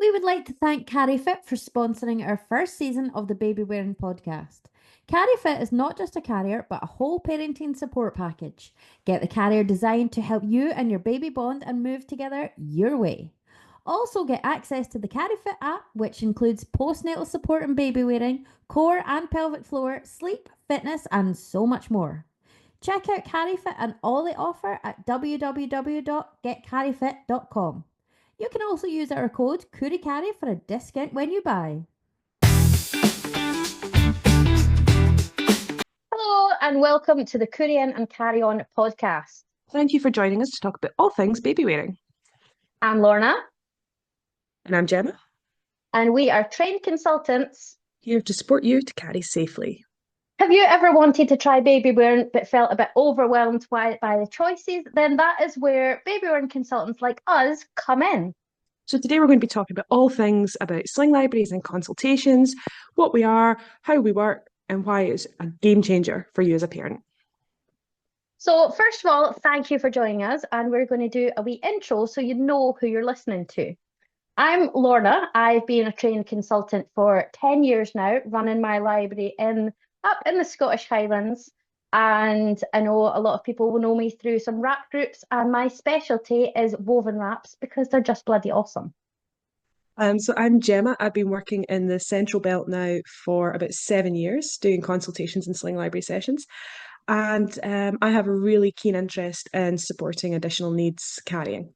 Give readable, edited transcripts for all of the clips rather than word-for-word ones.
We would like to thank CarryFit for sponsoring our first season of the Babywearing podcast. CarryFit is not just a carrier, but a whole parenting support package. Get the carrier designed to help you and your baby bond and move together your way. Also, get access to the CarryFit app, which includes postnatal support and baby wearing, core and pelvic floor, sleep, fitness, and so much more. Check out CarryFit and all they offer at www.getcarryfit.com. You can also use our code CoorieCarry for a discount when you buy. Hello and welcome to the Coorie and Carry On podcast. Thank you for joining us to talk about all things baby wearing. I'm Laurna. And I'm Gemma. And we are trained consultants here to support you to carry safely. Have you ever wanted to try baby wearing but felt a bit overwhelmed by the choices? Then that is where baby wearing consultants like us come in. So today we're going to be talking about all things about Sling libraries and consultations, what we are, how we work, and why it's a game changer for you as a parent. So first of all, thank you for joining us, and we're going to do a wee intro so you know who you're listening to. I'm Laurna. I've been a trained consultant for 10 years now, running my library up in the Scottish Highlands. And I know a lot of people will know me through some wrap groups, and my specialty is woven wraps because they're just bloody awesome. So I'm Gemma. I've been working in the Central Belt now for about 7 years, doing consultations and Sling library sessions. And I have a really keen interest in supporting additional needs carrying.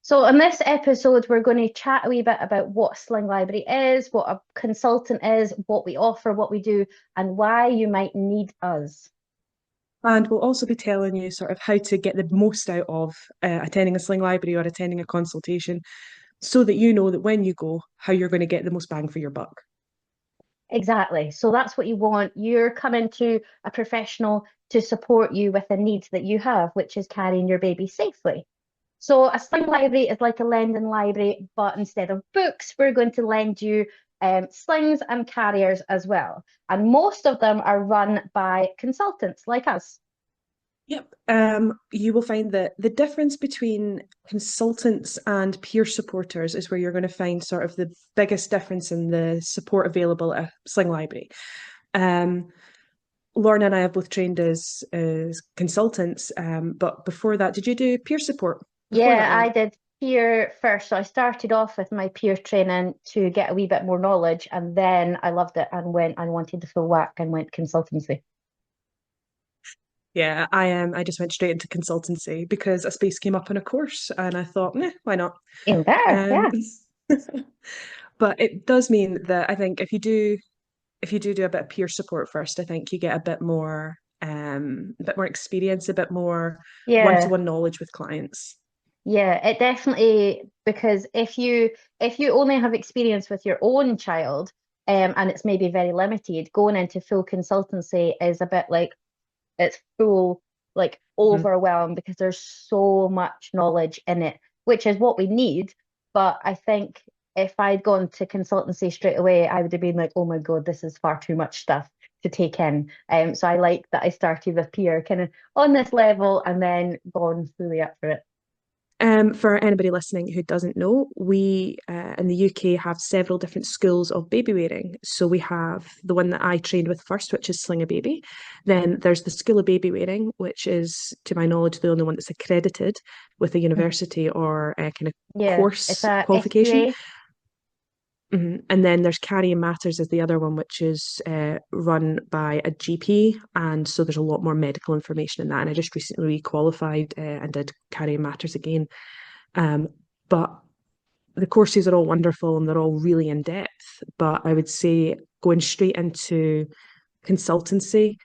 So in this episode, we're going to chat a wee bit about what Sling Library is, what a consultant is, what we offer, what we do, and why you might need us. And we'll also be telling you sort of how to get the most out of attending a Sling Library or attending a consultation so that you know that when you go, how you're going to get the most bang for your buck. Exactly. So that's what you want. You're coming to a professional to support you with a need that you have, which is carrying your baby safely. So a Sling library is like a lending library, but instead of books, we're going to lend you slings and carriers as well. And most of them are run by consultants like us. Yep. You will find that the difference between consultants and peer supporters is where you're going to find sort of the biggest difference in the support available at a Sling library. Laurna and I have both trained as consultants, but before that, did you do peer support? Yeah, I did peer first. So I started off with my peer training to get a wee bit more knowledge, and then I loved it and went and wanted the full whack and went consultancy. Yeah, I just went straight into consultancy because a space came up in a course and I thought, why not? In there, yeah. But it does mean that I think if you do a bit of peer support first, I think you get a bit more experience, a bit more one-to-one knowledge with clients. Yeah, it definitely, because if you only have experience with your own child, and it's maybe very limited, going into full consultancy is a bit like it's full like overwhelmed because there's so much knowledge in it, which is what we need. But I think if I'd gone to consultancy straight away, I would have been like, oh my God, this is far too much stuff to take in. So I like that I started with peer kind of on this level and then gone fully up for it. For anybody listening who doesn't know, we in the UK have several different schools of baby wearing. So we have the one that I trained with first, which is Sling a Baby. Then there's the School of Baby Wearing, which is, to my knowledge, the only one that's accredited with a university or a kind of course qualification. And then there's Carrying Matters as the other one, which is run by a GP. And so there's a lot more medical information in that. And I just recently re-qualified and did Carrying Matters again. But the courses are all wonderful and they're all really in depth. But I would say going straight into consultancy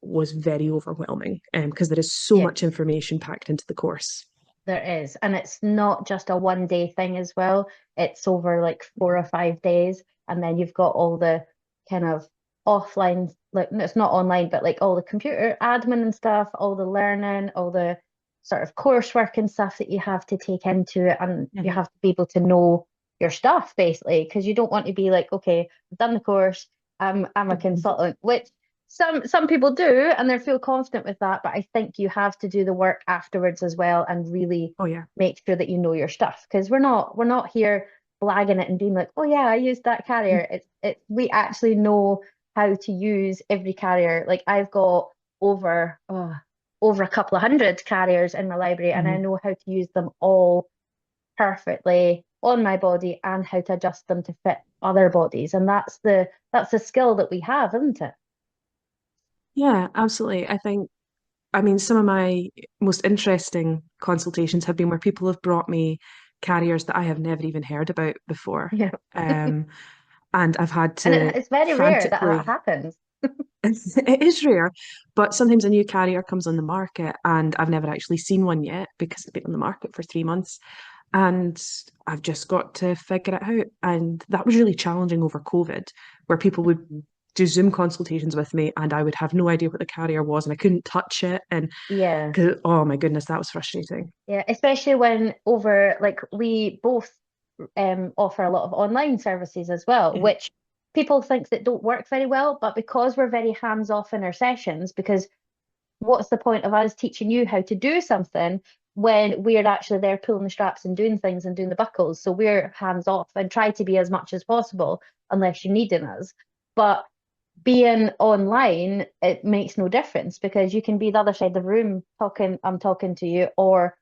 was very overwhelming because there is so much information packed into the course. There is. And it's not just a 1 day thing as well. It's over like 4 or 5 days. And then you've got all the kind of offline, like it's not online, but like all the computer admin and stuff, all the learning, all the sort of coursework and stuff that you have to take into it. And you have to be able to know your stuff basically, because you don't want to be like, okay, I've done the course, I'm a consultant, which some people do and they feel confident with that, but I think you have to do the work afterwards as well and really make sure that you know your stuff, because we're not here blagging it and being like, oh yeah, I used that carrier. It's we actually know how to use every carrier. Like I've got over over a couple of hundred carriers in my library, and I Mhm. know how to use them all perfectly on my body and how to adjust them to fit other bodies. And that's the skill that we have, isn't it? Yeah, absolutely. I mean, some of my most interesting consultations have been where people have brought me carriers that I have never even heard about before. Yeah. Um, and I've had And to it's very rare that that frantically, happens. it is rare, but sometimes a new carrier comes on the market and I've never actually seen one yet because it's been on the market for 3 months. And I've just got to figure it out. And that was really challenging over COVID, where people would do Zoom consultations with me and I would have no idea what the carrier was and I couldn't touch it. And Yeah. oh my goodness, that was frustrating. Yeah. Especially when over like we both offer a lot of online services as well, Yeah. which people think that don't work very well, but because we're very hands off in our sessions, because what's the point of us teaching you how to do something when we're actually there pulling the straps and doing things and doing the buckles? So we're hands off and try to be as much as possible unless you're needing us. But being online, it makes no difference because you can be the other side of the room talking, I'm talking to you, or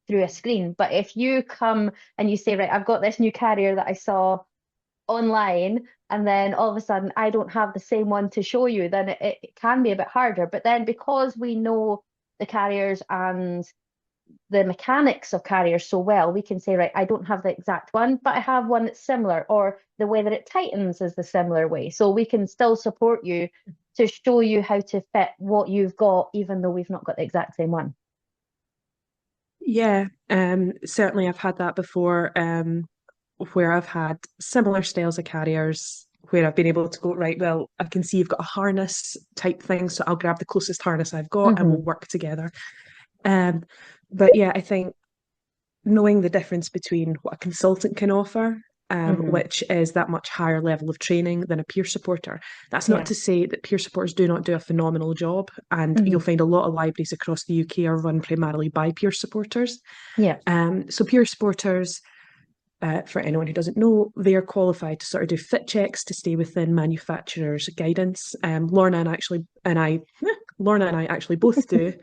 through a screen. But if you come and you say, right, I've got this new carrier that I saw online, and then all of a sudden I don't have the same one to show you, then it can be a bit harder. But then because we know the carriers and the mechanics of carriers so well, we can say, right, I don't have the exact one, but I have one that's similar, or the way that it tightens is the similar way. So we can still support you to show you how to fit what you've got, even though we've not got the exact same one. Yeah, certainly I've had that before, where I've had similar styles of carriers where I've been able to go, right, well, I can see you've got a harness type thing, so I'll grab the closest harness I've got and we'll Hmm. work together. Um, but yeah, I think knowing the difference between what a consultant can offer, Hmm. which is that much higher level of training than a peer supporter. That's not Yeah. to say that peer supporters do not do a phenomenal job, and you'll Hmm. find a lot of libraries across the UK are run primarily by peer supporters. Yeah. So peer supporters, for anyone who doesn't know, they are qualified to sort of do fit checks to stay within manufacturers' guidance. Laurna and I actually both do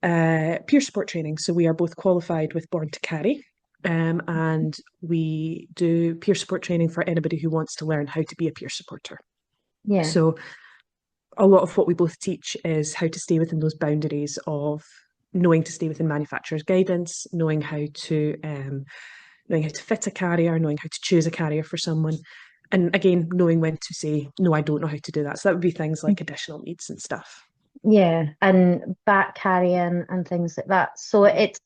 peer support training. So we are both qualified with Born to Carry. And we do peer support training for anybody who wants to learn how to be a peer supporter. Yeah. So a lot of what we both teach is how to stay within those boundaries of knowing to stay within manufacturer's guidance, knowing how to fit a carrier, knowing how to choose a carrier for someone, and again knowing when to say no, I don't know how to do that. So that would be things like additional needs and stuff. Yeah. And back carrying and things like that. So it's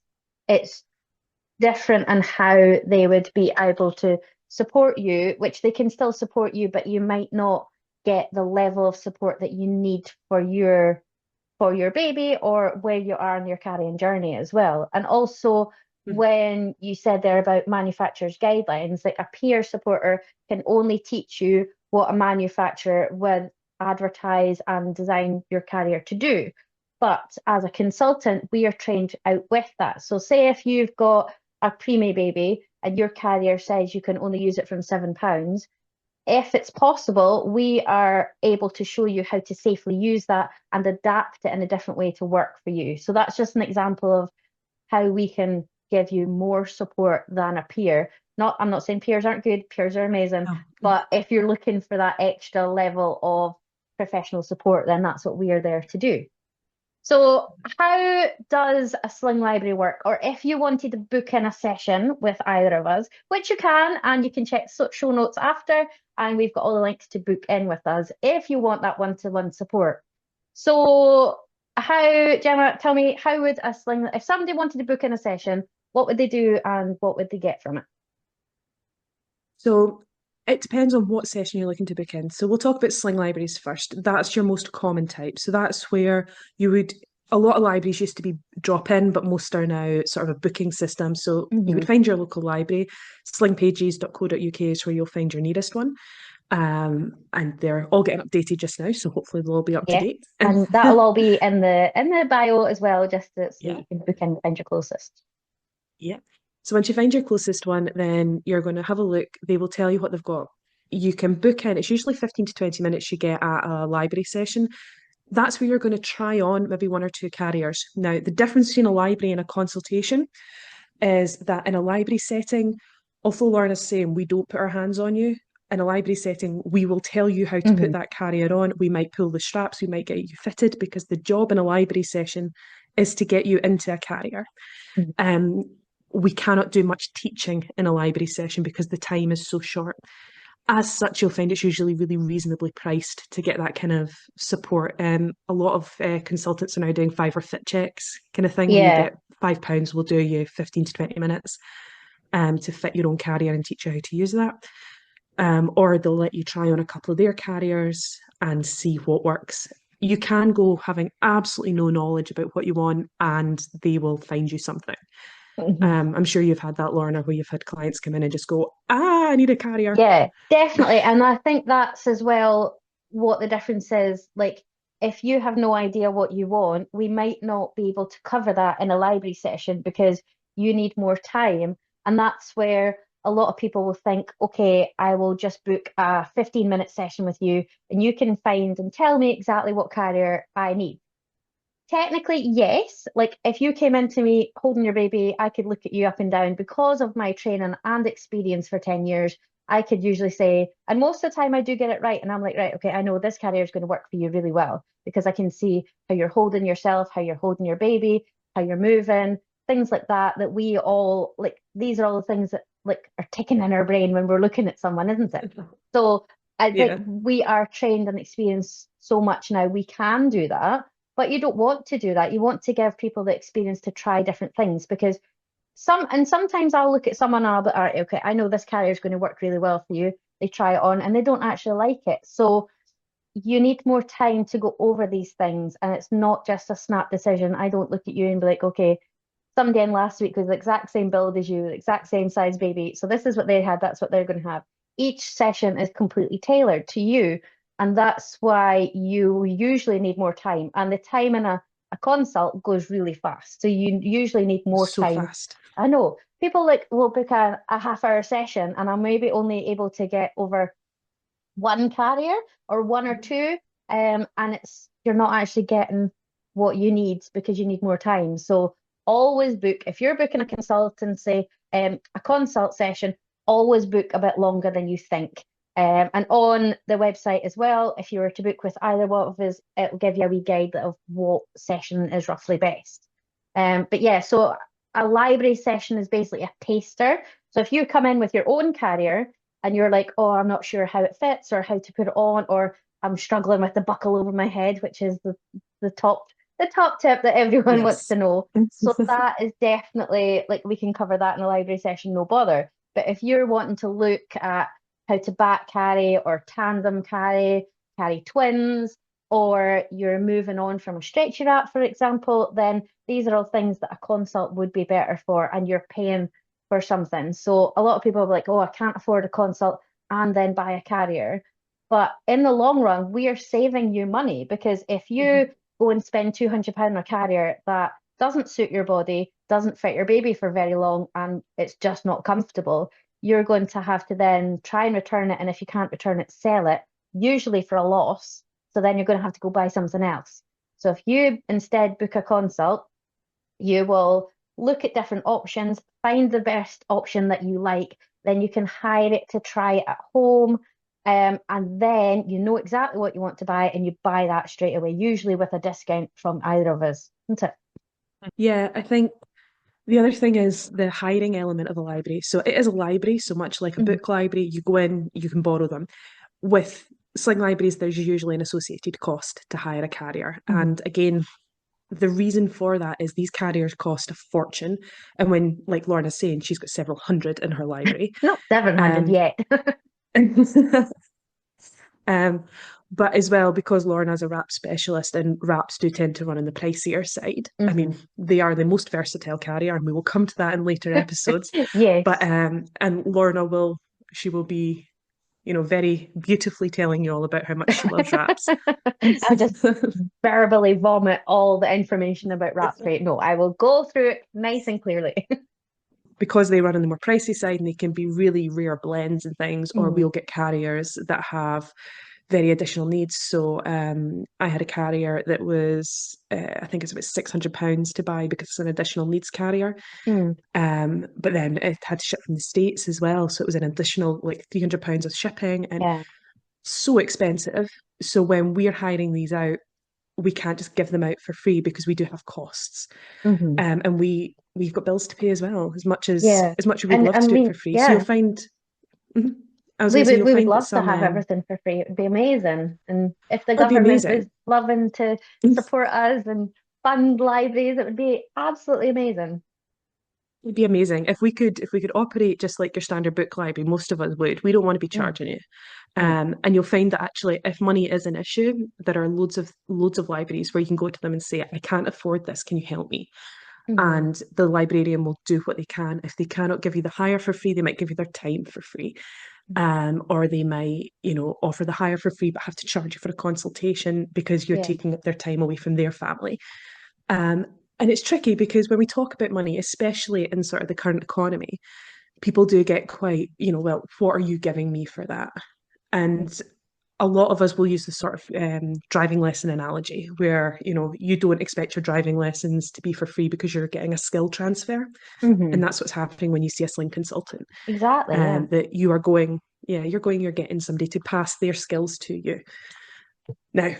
different and how they would be able to support you, which they can still support you, but you might not get the level of support that you need for your baby or where you are in your carrying journey as well. And also when you said there about manufacturers' guidelines, like a peer supporter can only teach you what a manufacturer would advertise and design your carrier to do. But as a consultant, we are trained out with that. So say if you've got a preemie baby and your carrier says you can only use it from £7, if it's possible, we are able to show you how to safely use that and adapt it in a different way to work for you. So that's just an example of how we can give you more support than a peer. Not, I'm not saying peers aren't good, peers are amazing, Oh. but if you're looking for that extra level of professional support, then that's what we are there to do. So, how does a Sling library work? Or if you wanted to book in a session with either of us, which you can, and you can check show notes after, and we've got all the links to book in with us if you want that one-to-one support. So, Gemma, tell me, how would a Sling, if somebody wanted to book in a session, what would they do and what would they get from it? So it depends on what session you're looking to book in. So we'll talk about Sling libraries first. That's your most common type. So that's where you would, a lot of libraries used to be drop in, but most are now sort of a booking system. So you Hmm. would find your local library. Slingpages.co.uk is where you'll find your nearest one. And they're all getting updated just now. So hopefully they'll all be up to Yeah. date. And that'll all be in the bio as well, just so that Yeah. you can book in and find your closest. Yeah. So once you find your closest one, then you're going to have a look. They will tell you what they've got. You can book in, it's usually 15 to 20 minutes you get at a library session. That's where you're going to try on maybe one or two carriers. Now, the difference between a library and a consultation is that in a library setting, although Lorna's saying we don't put our hands on you, in a library setting, we will tell you how to put Hmm. that carrier on. We might pull the straps, we might get you fitted because the job in a library session is to get you into a carrier. Um, we cannot do much teaching in a library session because the time is so short. As such, you'll find it's usually really reasonably priced to get that kind of support. A lot of consultants are now doing fiver fit checks kind of thing, where you Yeah. get £5 will do you 15 to 20 minutes to fit your own carrier and teach you how to use that. Or they'll let you try on a couple of their carriers and see what works. You can go having absolutely no knowledge about what you want, and they will find you something. Mhm. I'm sure you've had that, Lorna, where you've had clients come in and just go, I need a carrier. Yeah, definitely. And I think that's as well what the difference is. Like, if you have no idea what you want, we might not be able to cover that in a library session because you need more time. And that's where a lot of people will think, okay, I will just book a 15-minute session with you and you can find and tell me exactly what carrier I need. Technically, yes. Like if you came into me holding your baby, I could look at you up and down because of my training and experience for 10 years. I could usually say, and most of the time I do get it right. And I'm like, right, okay, I know this carrier is going to work for you really well because I can see how you're holding yourself, how you're holding your baby, how you're moving, things like that, that we all like, these are all the things that like are ticking in our brain when we're looking at someone, isn't it? So I think Yeah, we are trained and experienced so much now, we can do that, but you don't want to do that. You want to give people the experience to try different things because sometimes I'll look at someone and I'll be, all right, okay, I know this carrier is going to work really well for you. They try it on and they don't actually like it. So you need more time to go over these things. And it's not just a snap decision. I don't look at you and be like, okay, somebody in last week was the exact same build as you, the exact same size baby. So this is what they had, that's what they're going to have. Each session is completely tailored to you. And that's why you usually need more time. And the time in a consult goes really fast. So you usually need more so time. fast. I know people like will book a half-hour session and I'm maybe only able to get over one carrier or one or two. And it's you're not actually getting what you need because you need more time. So always book if you're booking a consultancy, a consult session, always book a bit longer than you think. And on the website as well, if you were to book with either one of us, it'll give you a wee guide of what session is roughly best. But yeah, so a library session is basically a taster. So if you come in with your own carrier, and you're like, oh, I'm not sure how it fits or how to put it on, or I'm struggling with the buckle over my head, which is the top the top tip that everyone wants Yes. to know. So that is definitely like we can cover that in a library session, no bother. But if you're wanting to look at how to back carry or tandem carry, carry twins, or you're moving on from a stretchy wrap, for example, then these are all things that a consult would be better for, and you're paying for something. So a lot of people are like, oh, I can't afford a consult and then buy a carrier. But in the long run, we are saving you money because if Mhm. you go and spend £200 on a carrier that doesn't suit your body, doesn't fit your baby for very long, and it's just not comfortable, you're going to have to then try and return it. And if you can't return it, sell it, usually for a loss. So then you're going to have to go buy something else. So if you instead book a consult, you will look at different options, find the best option that you like, then you can hire it to try it at home. And then you know exactly what you want to buy and you buy that straight away, usually with a discount from either of us, isn't it? Yeah, I think the other thing is the hiring element of a library. So it is a library, so much like a Mhm, book library, you go in, you can borrow them. With Sling libraries, there's usually an associated cost to hire a carrier. mhm. And again, the reason for that is these carriers cost a fortune. And when, like Lorna's saying, she's got several hundred in her library. Not 700 Um, yet. Um, but as well, because Lorna's a wrap specialist and wraps do tend to run on the pricier side. I mean, Mhm. they are the most versatile carrier, and we will come to that in later episodes. But Yes. and Lorna will she will be, very beautifully telling you all about how much she loves wraps. I'll just verbally vomit all the information about Rap Crate. No, I will go through it nice and clearly. because they run on the more pricey side and they can be really rare blends and things, or Mm. we'll get carriers that have very additional needs. So I had a carrier that was, I think it's about £600 to buy because it's an additional needs carrier. Mm. But then it had to ship from the States as well. So it was an additional like £300 of shipping and Yeah. so expensive. So when we're hiring these out, we can't just give them out for free because we do have costs. Hmm. And we've got bills to pay as well, Yeah. as much as we'd And love I to do it mean, for free. So you'll yeah, find, mhm. I was we going to say, would you'll we would find that love to some, have everything for free. It'd be amazing. And if the it'd be government was amazing. loving to support us and fund libraries, it would be absolutely amazing. It'd be amazing if we could operate just like your standard book library. Most of us would. We don't want to be Mm. charging you. Mm. And you'll find that actually, if money is an issue, there are loads of libraries where you can go to them and say, "I can't afford this. Can you help me?" Hmm. And the librarian will do what they can. If they cannot give you the hire for free, they might give you their time for free. Or they might, offer the hire for free, but have to charge you for a consultation because you're Yeah. taking up their time away from their family. Um, and it's tricky because when we talk about money, especially in sort of the current economy, people do get quite, well, what are you giving me for that? And a lot of us will use the sort of driving lesson analogy where, you don't expect your driving lessons to be for free because you're getting a skill transfer. Hmm. And that's what's happening when you see a Sling consultant. Exactly. Yeah. That you are going, yeah, you're getting somebody to pass their skills to you. Now,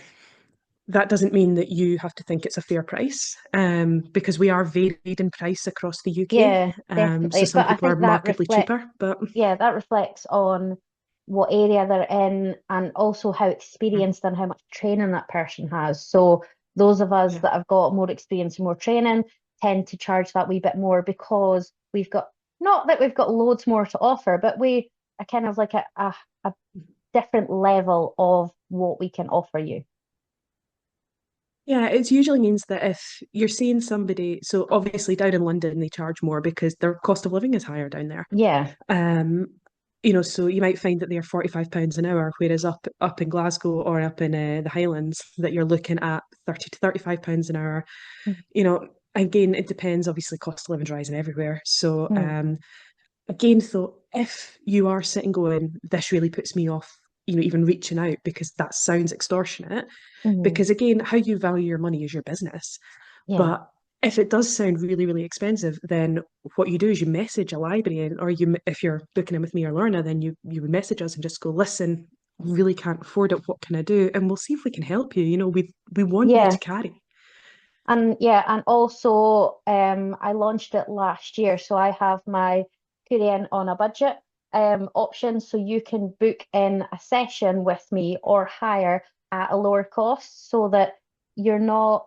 that doesn't mean that you have to think it's a fair price, because we are varied in price across the UK. Yeah, So definitely. some But I people are think that markedly reflects, cheaper, but yeah, that reflects on what area they're in and also how experienced and how much training that person has. So those of us yeah, that have got more experience and more training tend to charge that wee bit more because we've got, not that we've got loads more to offer, but we are kind of like a different level of what we can offer you. yeah, it usually means that if you're seeing somebody, so obviously down in London they charge more because their cost of living is higher down there. Yeah. Um, so you might find that they're £45 an hour, whereas up in Glasgow or up in the Highlands that you're looking at 30 to £35 an hour. Again, it depends. Obviously, cost of living's rising everywhere. So Mm-hmm. again, though, if you are sitting going, this really puts me off, even reaching out because that sounds extortionate. Mm-hmm. Because again, how you value your money is your business. Yeah. But if it does sound really, really expensive, then what you do is you message a librarian, or if you're booking in with me or Laurna, then you would message us and just go, listen, really can't afford it. What can I do? And we'll see if we can help you. We want you Yeah. to carry. And yeah, and also I launched it last year, so I have my Coorie on a budget option, so you can book in a session with me or hire at a lower cost, so that you're not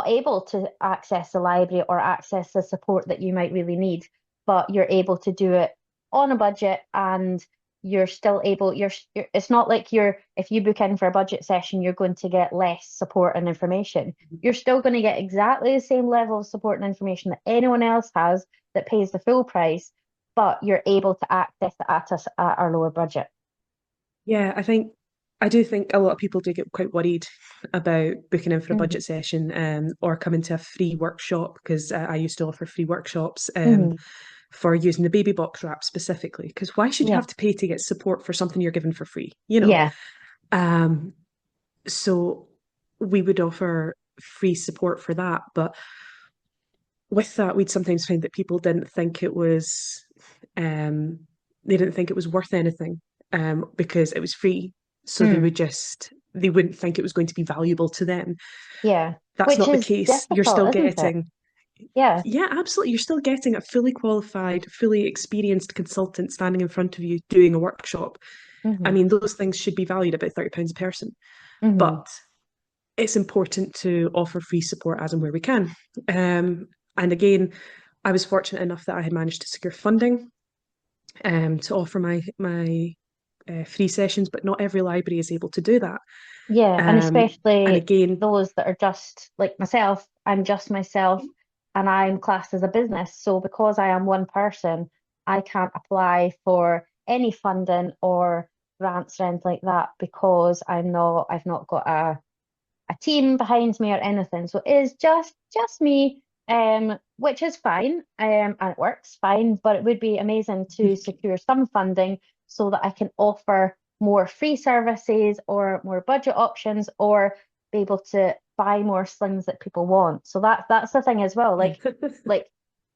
able to access the library or access the support that you might really need, but you're able to do it on a budget and you're still able, it's not like if you book in for a budget session, you're going to get less support and information. You're still going to get exactly the same level of support and information that anyone else has that pays the full price, but you're able to access it at our lower budget. Yeah, I do think a lot of people do get quite worried about booking in for a Hmm. budget session, or coming to a free workshop because I used to offer free workshops Hmm. for using the baby box wrap specifically. Because why should you Yeah. have to pay to get support for something you're given for free? You know. Yeah. Um, so we would offer free support for that, but with that, we'd sometimes find that people didn't think it was, um, they didn't think it was worth anything, because it was free. So Mm. they wouldn't think it was going to be valuable to them. Yeah. That's Which not the is case. You're still difficult, isn't it? getting, Yeah. yeah, absolutely. You're still getting a fully qualified, fully experienced consultant standing in front of you doing a workshop. I Hmm. mean, those things should be valued about £30 a person, Hmm. but it's important to offer free support as and where we can. And again, I was fortunate enough that I had managed to secure funding, to offer my free sessions, but not every library is able to do that. Yeah, and And especially again, those that are just like myself, I'm just myself and I'm classed as a business. So because I am one person, I can't apply for any funding or grants or anything like that because I've not got a team behind me or anything. So it is just me. which is fine, and it works fine, but it would be amazing to secure some funding so that I can offer more free services or more budget options or be able to buy more slings that people want. So that's the thing as well. Like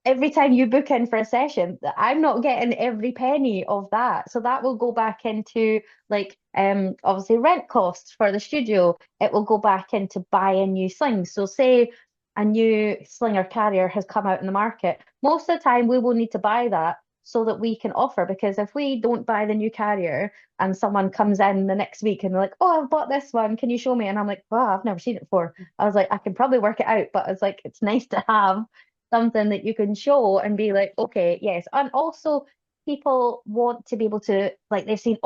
every time you book in for a session, I'm not getting every penny of that. So that will go back into like obviously rent costs for the studio. It will go back into buying new slings. So say a new slinger carrier has come out in the market. Most of the time we will need to buy that so that we can offer, because if we don't buy the new carrier and someone comes in the next week and they're like, oh, I've bought this one, can you show me? And I'm like, oh, I've never seen it before. I was like, I can probably work it out, but it's like it's nice to have something that you can show and be like, okay, yes. And also people want to be able to, like, they've seen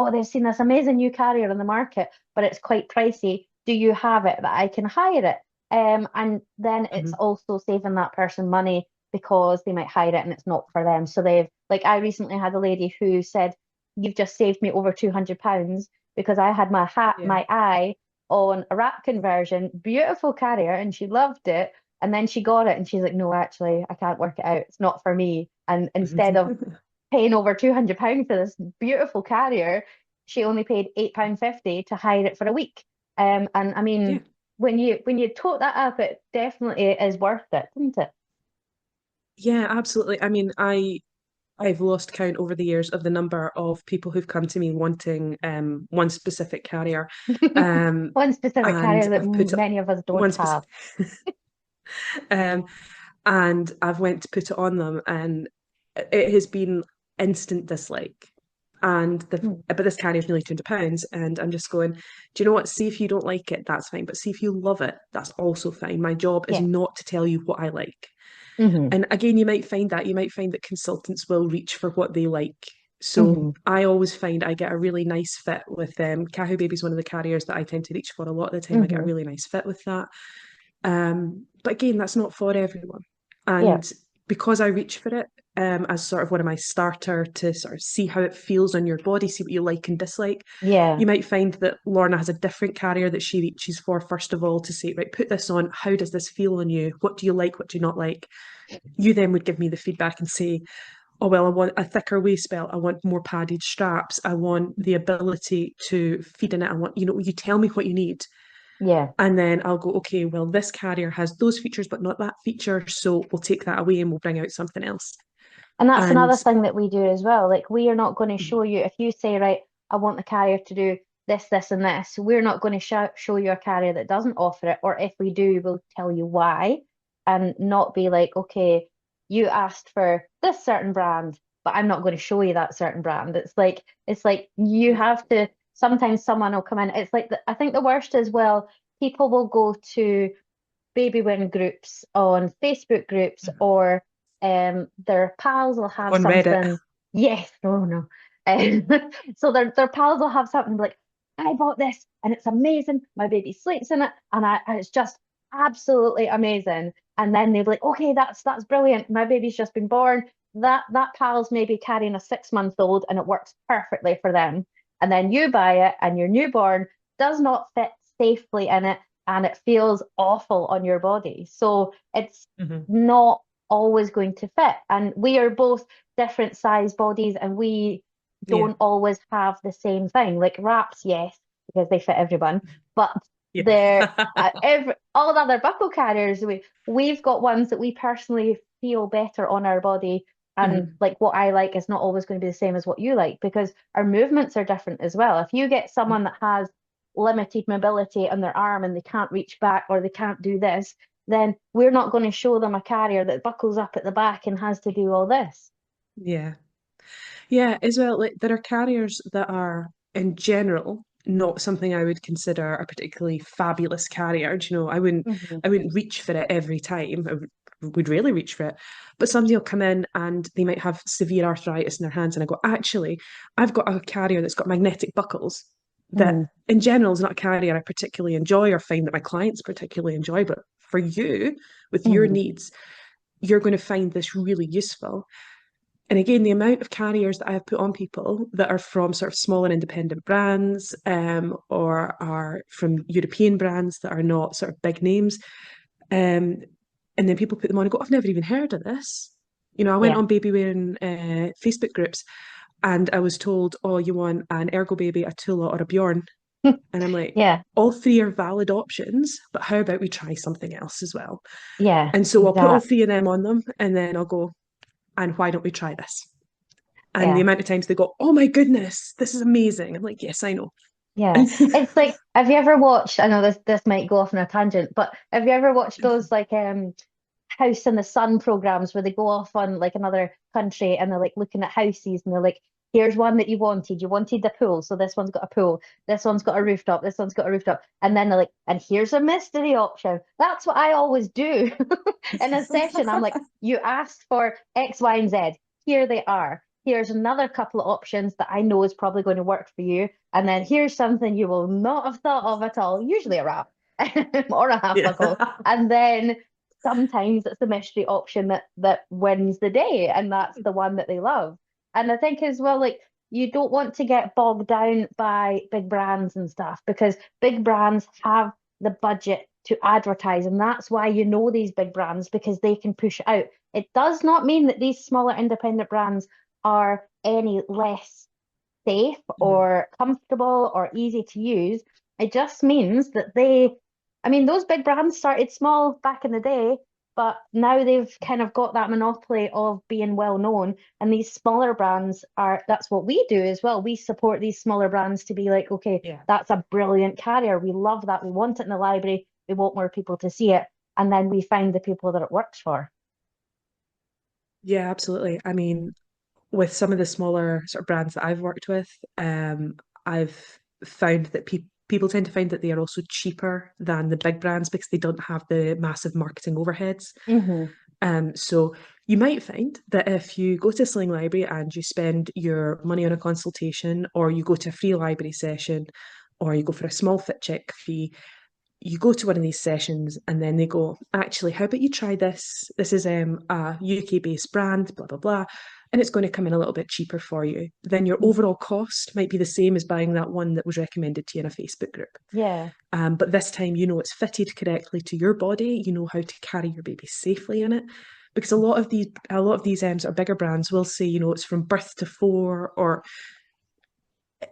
this amazing new carrier on the market, but it's quite pricey. Do you have it that I can hire it? And then it's Mhm. also saving that person money because they might hire it and it's not for them. So like, I recently had a lady who said, you've just saved me over £200 because I had Yeah. my eye on a wrap conversion, beautiful carrier, and she loved it. And then she got it and she's like, no, actually, I can't work it out. It's not for me. And instead of paying over £200 for this beautiful carrier, she only paid £8.50 to hire it for a week. And I Yeah. mean, when you tot that up, it definitely is worth it, isn't Yeah, absolutely. I mean, I've lost count over the years of the number of people who've come to me wanting one specific carrier. it? Um One specific and carrier that I've put many of us don't one have. specific um and I've went to put it on them, and it has been instant dislike. And Mm. but this carry is nearly £200, and I'm just going, do you know what? See if you don't like it, that's fine. But see if you love it, that's also fine. My job is Yeah. not to tell you what I like. Hmm. And again, you might find that consultants will reach for what they like. So Hmm. I always find I get a really nice fit with them. Kahu Baby's one of the carriers that I tend to reach for a lot of the time. I get a Hmm. really nice fit with that. But again, that's not for everyone. Yeah. And because I reach for it as sort of one of my starter to sort of see how it feels on your body, see what you like and dislike, Yeah. you might find that Laurna has a different carrier that she reaches for first of all to say, right, put this on. How does this feel on you? What do you like? What do you not like? You then would give me the feedback and say, oh, well, I want a thicker waist belt. I want more padded straps. I want the ability to feed in it. I want, you tell me what you need. Yeah. And then I'll go, okay, well, this carrier has those features, but not that feature. So we'll take that away and we'll bring out something else. And that's And another thing that we do as well. Like, we are not going to show you, if you say, right, I want the carrier to do this, this, and this, we're not going to show you a carrier that doesn't offer it. Or if we do, we'll tell you why and not be like, okay, you asked for this certain brand, but I'm not going to show you that certain brand. It's like you yeah, have to, sometimes someone will come in. It's like, I think the worst as well, people will go to Babywearing groups on Facebook groups, or their pals will have on Reddit. something. Yes, oh no. Um, so their pals will have something like, I bought this and it's amazing. My baby sleeps in it, and it's just absolutely amazing. And then they'll be like, okay, that's brilliant. My baby's just been born. That pal's maybe carrying a 6 month old and it works perfectly for them. And then you buy it and your newborn does not fit safely in it and it feels awful on your body. So it's Mm-hmm. not always going to fit. And we are both different size bodies and we Yeah, don't always have the same thing. Like wraps, yes, because they fit everyone, but yeah. they're every all the other buckle carriers, we've got ones that we personally feel better on our body. And Mhm. like what I like is not always going to be the same as what you like because our movements are different as well. If you get someone that has limited mobility on their arm and they can't reach back or they can't do this, then we're not going to show them a carrier that buckles up at the back and has to do all this. Yeah. Yeah, as well, like there are carriers that are in general not something I would consider a particularly fabulous carrier. Do you know, Hmm. I wouldn't reach for it every time. Would rarely reach for it. But somebody will come in and they might have severe arthritis in their hands, and I go, actually, I've got a carrier that's got magnetic buckles that Mm. in general is not a carrier I particularly enjoy or find that my clients particularly enjoy. But for you, with your Hmm. needs, you're going to find this really useful. And again, the amount of carriers that I have put on people that are from sort of small and independent brands, or are from European brands that are not sort of big names, um, And then people put them on and go, I've never even heard of this. I went Yeah. on Babywearing Facebook groups and I was told, oh, you want an Ergo Baby, a Tula, or a Bjorn? And I'm like, Yeah. all three are valid options, but how about we try something else as well? Yeah. And so I'll put all That. three of them on them and then I'll go, and why don't we try this? And the Yeah. amount of times they go, oh my goodness, this is amazing. I'm like, yes, I know. Yeah. It's like, have you ever watched, I know this might go off on a tangent, but have you ever watched those like House in the Sun programs where they go off on like another country and they're like looking at houses and they're like, here's one that you wanted. You wanted the pool, so this one's got a pool. This one's got a rooftop. This one's got a rooftop. And then they're like, and here's a mystery option. That's what I always do in a session. I'm like, you asked for X, Y, and Z. Here they are. Here's another couple of options that I know is probably going to work for you. And then here's something you will not have thought of at all, usually a wrap or a half Yeah. buckle. And then sometimes it's the mystery option that wins the day, and that's the one that they love. And I think as well, like you don't want to get bogged down by big brands and stuff because big brands have the budget to advertise, and that's why you know these big brands because they can push it out. It does not mean that these smaller independent brands are any less safe Mhm. or comfortable or easy to use. It just means that I mean, those big brands started small back in the day, but now they've kind of got that monopoly of being well known. And these smaller brands that's what we do as well. We support these smaller brands to be like, okay, Yeah. that's a brilliant carrier. We love that. We want it in the library. We want more people to see it. And then we find the people that it works for. Yeah, absolutely. I mean, with some of the smaller sort of brands that I've worked with, I've found that people tend to find that they are also cheaper than the big brands because they don't have the massive marketing overheads. Hmm. So you might find that if you go to Sling Library and you spend your money on a consultation, or you go to a free library session, or you go for a small fit check fee, you go to one of these sessions and then they go, actually, how about you try this? This is a UK based brand, blah, blah, blah. And it's going to come in a little bit cheaper for you. Then your overall cost might be the same as buying that one that was recommended to you in a Facebook group. Yeah. But this time, you know it's fitted correctly to your body. You know how to carry your baby safely in it. Because a lot of these sort of bigger brands will say, it's from birth to 4, or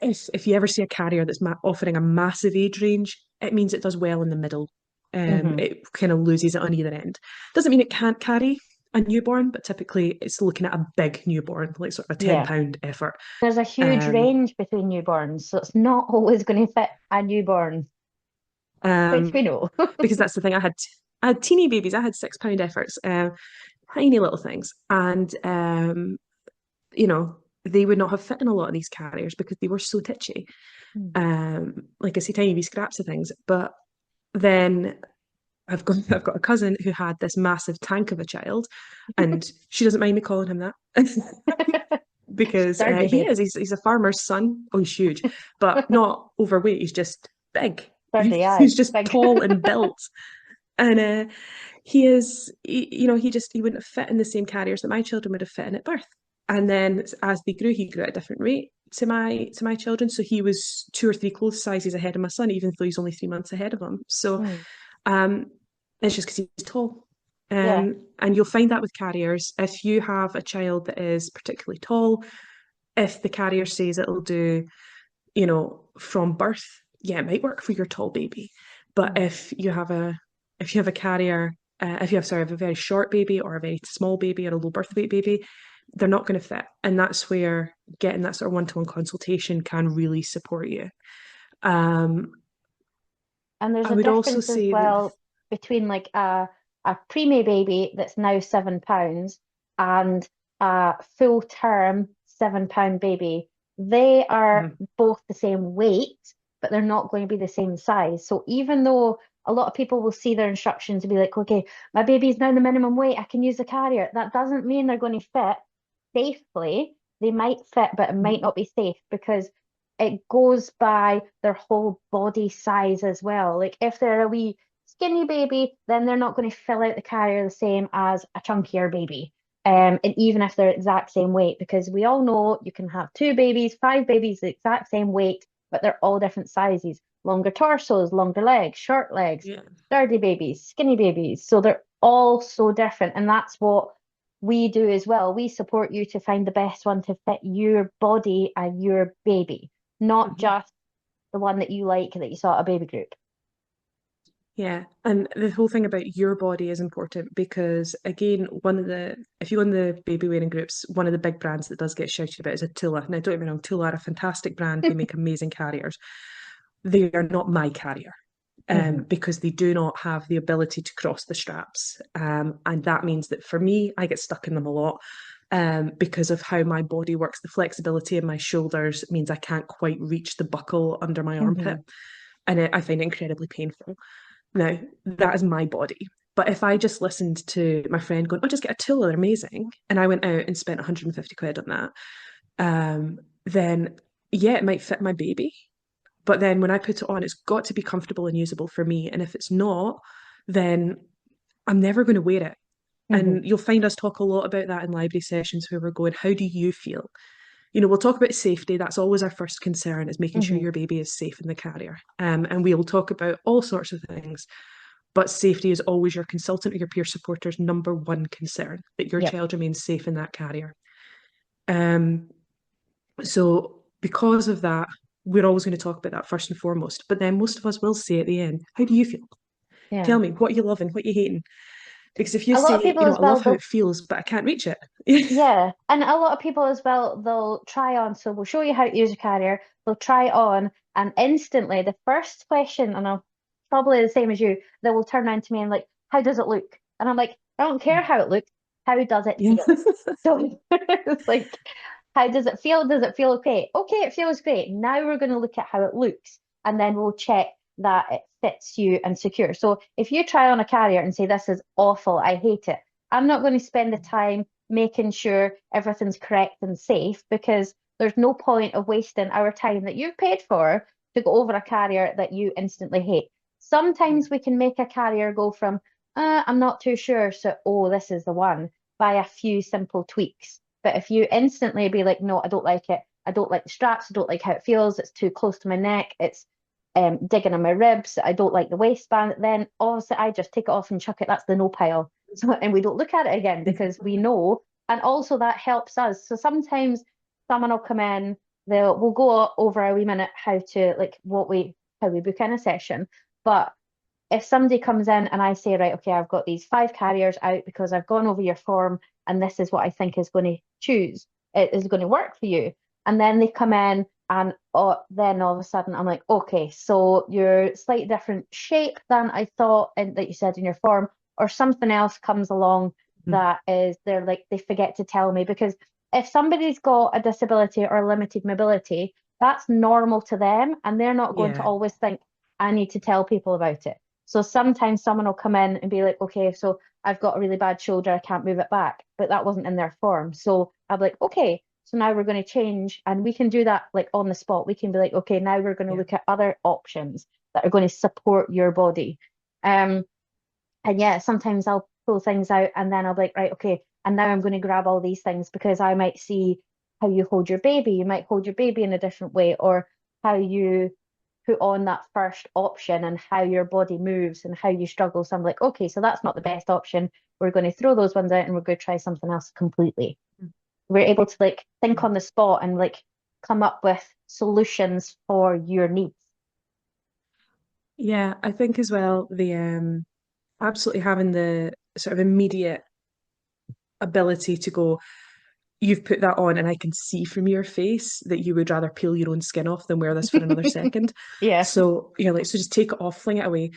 if you ever see a carrier that's offering a massive age range, it means it does well in the middle. Hmm. It kind of loses it on either end. Doesn't mean it can't carry a newborn, but typically it's looking at a big newborn, like sort of a 10 Yeah. pound effort. There's a huge Um, range between newborns, so it's not always going to fit a newborn, which um, we know. because that's the thing. I had teeny babies. I had 6 pound efforts, tiny little things, and they would not have fit in a lot of these carriers because they were so titchy. Mm. Like I say, tiny wee scraps of things. But then I've got a cousin who had this massive tank of a child, and she doesn't mind me calling him that because Sturdy he is. baby. He's a farmer's son. Oh, he's huge, but not overweight. He's just big. Sturdy, aye. He's just Big. tall and built, and he is. He wouldn't have fit in the same carriers that my children would have fit in at birth. And then as they grew, he grew at a different rate to my children. So he was 2 or 3 clothes sizes ahead of my son, even though he's only 3 months ahead of him. So Mm. um, it's just because he's tall. Yeah. And you'll find that with carriers. If you have a child that is particularly tall, if the carrier says it'll do, from birth, yeah, it might work for your tall baby. But Mm. if you have a carrier, if you have sorry, have a very short baby or a very small baby or a low birth weight baby, they're not going to fit. And that's where getting that sort of one-to-one consultation can really support you. Um, And there's I a would also difference as say that, well between like a preemie baby that's now £7 and a full term £7 baby. They are mm, both the same weight, but they're not going to be the same size. So even though a lot of people will see their instructions and be like, okay, my baby's now the minimum weight, I can use the carrier. That doesn't mean they're going to fit safely. They might fit, but it might not be safe because it goes by their whole body size as well. Like if they're a wee skinny baby, then they're not going to fill out the carrier the same as a chunkier baby. And even if they're exact same weight, because we all know you can have 2 babies, 5 babies the exact same weight, but they're all different sizes. Longer torsos, longer legs, short legs, yeah. sturdy babies, skinny babies. So all so different. And that's what we do as well. We support you to find the best one to fit your body and your baby, not Mhm. just the one that you like that you saw at a baby group. Yeah, and the whole thing about your body is important because again, if you go on the baby wearing groups, one of the big brands that does get shouted about is a Tula. Now, don't get me wrong, Tula are a fantastic brand. They make amazing carriers. They are not my carrier. Hmm. Because they do not have the ability to cross the straps. And that means that for me, I get stuck in them a lot because of how my body works. The flexibility in my shoulders means I can't quite reach the buckle under my armpit. Hmm. And I find it incredibly painful. Now, that is my body. But if I just listened to my friend going, oh, just get a tool, they're amazing, and I went out and spent 150 quid on that, then yeah, it might fit my baby. But then when I put it on, it's got to be comfortable and usable for me. And if it's not, then I'm never going to wear it. Hmm. And you'll find us talk a lot about that in library sessions where we're going, how do you feel? You know, we'll talk about safety. That's always our first concern is making sure Hmm. your baby is safe in the carrier. And we'll talk about all sorts of things. But safety is always your consultant or your peer supporter's number one concern, that your Yep. child remains safe in that carrier. Um, so because of that, we're always going to talk about that first and foremost. But then most of us will say at the end, how do you feel? Yeah. Tell me what you love and what you hate. Because if you A lot of say, people as I well, love how they'll it feels, but I can't reach it. yeah, and a lot of people as well, they'll try on. So we'll show you how to use a carrier. They'll try it on, and instantly the first question, and I'm probably the same as you, they will turn around to me and like, "How does it look?" And I'm like, "I don't care how it looks. How does it Yeah. feel?" So it's like, how does it feel? Does it feel okay? Okay, it feels great. Now we're going to look at how it looks, and then we'll check that it fits you and secure. So if you try on a carrier and say, "This is awful, I hate it," I'm not going to spend the time making sure everything's correct and safe because there's no point of wasting our time that you've paid for to go over a carrier that you instantly hate. Yeah. Sometimes we can make a carrier go from, I'm not too sure, so, oh, this is the one, by a few simple tweaks. But if you instantly be like, no, I don't like it, I don't like the straps, I don't like how it feels, it's too close to my neck, it's digging on my ribs, I don't like the waistband, then obviously I just take it off and chuck it. That's the no pile. So, and we don't look at it again because we know, and also that helps us. So sometimes someone will come in, we'll go over a wee minute how to like how we book in a session. But if somebody comes in and I say, right, okay, I've got these 5 carriers out because I've gone over your form and this is what I think is going to choose, it is going to work for you. And then they come in and then all of a sudden I'm like, okay, so you're slightly different shape than I thought and that you said in your form, or something else comes along that is they're like they forget to tell me because if somebody's got a disability or limited mobility, that's normal to them and they're not going to Yeah. always think I need to tell people about it. So sometimes someone will come in and be like, okay, so I've got a really bad shoulder, I can't move it back, but that wasn't in their form. So I'm like, okay, so now we're going to change and we can do that like on the spot. We can be like, okay, now we're going to Yeah. look at other options that are going to support your body. Um, and yeah, sometimes I'll pull things out and then I'll be like, right, okay, and now I'm going to grab all these things because I might see how you hold your baby. You might hold your baby in a different way, or how you put on that first option and how your body moves and how you struggle. So I'm like, okay, so that's not the best option. We're going to throw those ones out and we're going to try something else completely. We're able to like think on the spot and like come up with solutions for your needs. Yeah, I think as well the absolutely having the sort of immediate ability to go, you've put that on and I can see from your face that you would rather peel your own skin off than wear this for another second. Yeah. So, like, so just take it off, fling it away.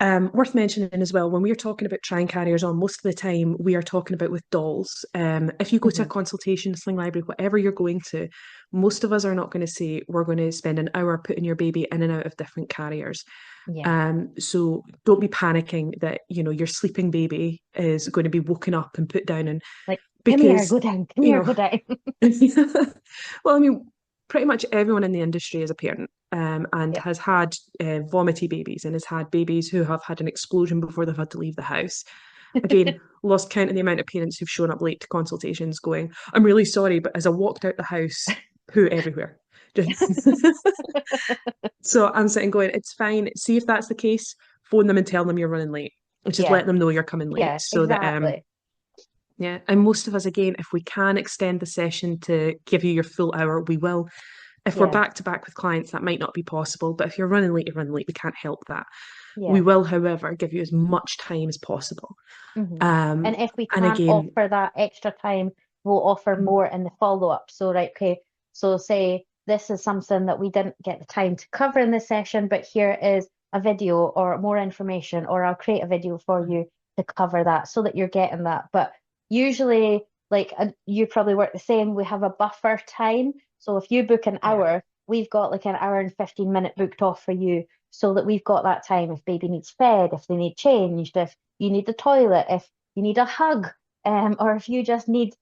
Worth mentioning as well, when we're talking about trying carriers on, most of the time we are talking about with dolls. If you go to a Hmm. consultation, Sling Library, whatever you're going to, most of us are not going to say we're going to spend an hour putting your baby in and out of different carriers. Yeah. So don't be panicking that, your sleeping baby is going to be woken up and put down and Like, come here, because, go down, come you here, know, go down. well, I mean, pretty much everyone in the industry is a parent and Yep. has had vomity babies and has had babies who have had an explosion before they've had to leave the house. Again, lost count of the amount of parents who've shown up late to consultations going, I'm really sorry, but as I walked out the house, poo everywhere. So I'm sitting going, it's fine. See if that's the case, phone them and tell them you're running late. just Yeah. let them know you're coming late Yeah, so that exactly. yeah, and most of us, again, if we can extend the session to give you your full hour, we will. If we're Yeah. back to back with clients, that might not be possible, but if you're running late, you're running late. We can't help that. We Yeah. will, however, give you as much time as possible. Hmm. And Um, if we and can't again, offer that extra time, we'll offer more in the follow-up. So, right, okay, so say this is something that we didn't get the time to cover in this session, but here is a video or more information, or I'll create a video for you to cover that so that you're getting that. But usually, like you probably work the same, we have a buffer time. So if you book an yeah, hour, we've got like an hour and 15-minute booked off for you so that we've got that time if baby needs fed, if they need changed, if you need the toilet, if you need a hug, or if you just need to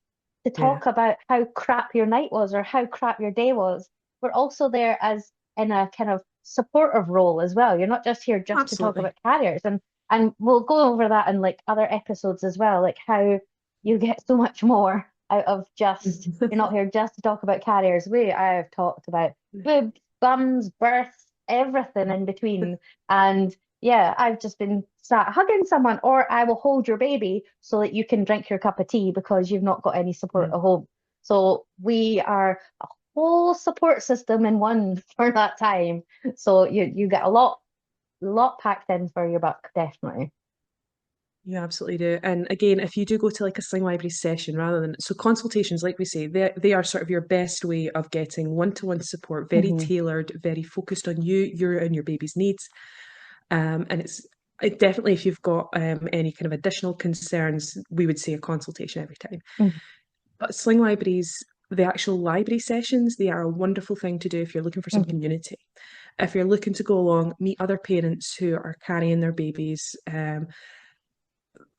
yeah, talk about how crap your night was or how crap your day was. We're also there as in a kind of supportive role as well. You're not just here just to talk absolutely. about carriers. And we'll go over that in like other episodes as well, like how you get so much more out of just you're not here just to talk about carriers. I've talked about boobs, bums, births, everything in between. And yeah, I've just been sat hugging someone, or I will hold your baby so that you can drink your cup of tea because you've not got any support at home. So we are a whole support system in one for that time. So you get a lot packed in for your buck, definitely. You absolutely do. And again, if you do go to like a Sling Library session rather than so consultations, like we say, they are sort of your best way of getting one-to-one support, very Hmm. tailored, very focused on you, your and your baby's needs. And it definitely, if you've got any kind of additional concerns, we would say a consultation every time. Hmm. But Sling Libraries, the actual library sessions, they are a wonderful thing to do if you're looking for some Hmm. community. If you're looking to go along, meet other parents who are carrying their babies,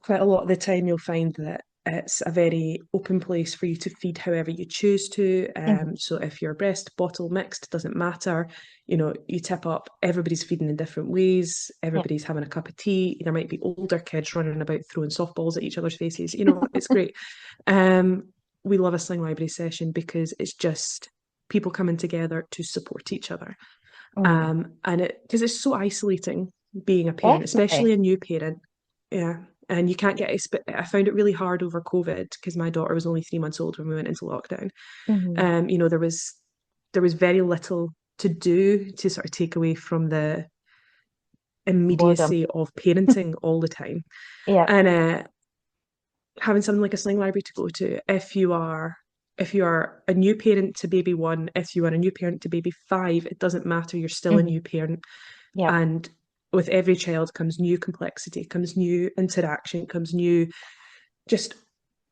quite a lot of the time you'll find that it's a very open place for you to feed however you choose to. Hmm. So if you're breast, bottle, mixed, doesn't matter. You tip up, everybody's feeding in different ways, Yeah. everybody's having a cup of tea. There might be older kids running about throwing softballs at each other's faces. It's great. We love a Sling Library session because it's just people coming together to support each other. Hmm. And because it's so isolating being a parent, Definitely. especially a new parent. Yeah. And you can't get, I found it really hard over COVID because my daughter was only 3 months old when we went into lockdown. Hmm. There was very little to do to sort of take away from the Boredom. immediacy of parenting all the time. Yeah. And having something like a Sling Library to go to, if you are a new parent to baby one, if you are a new parent to baby five, it doesn't matter. You're still a Hmm. new parent. Yeah. And with every child comes new complexity, comes new interaction, comes new just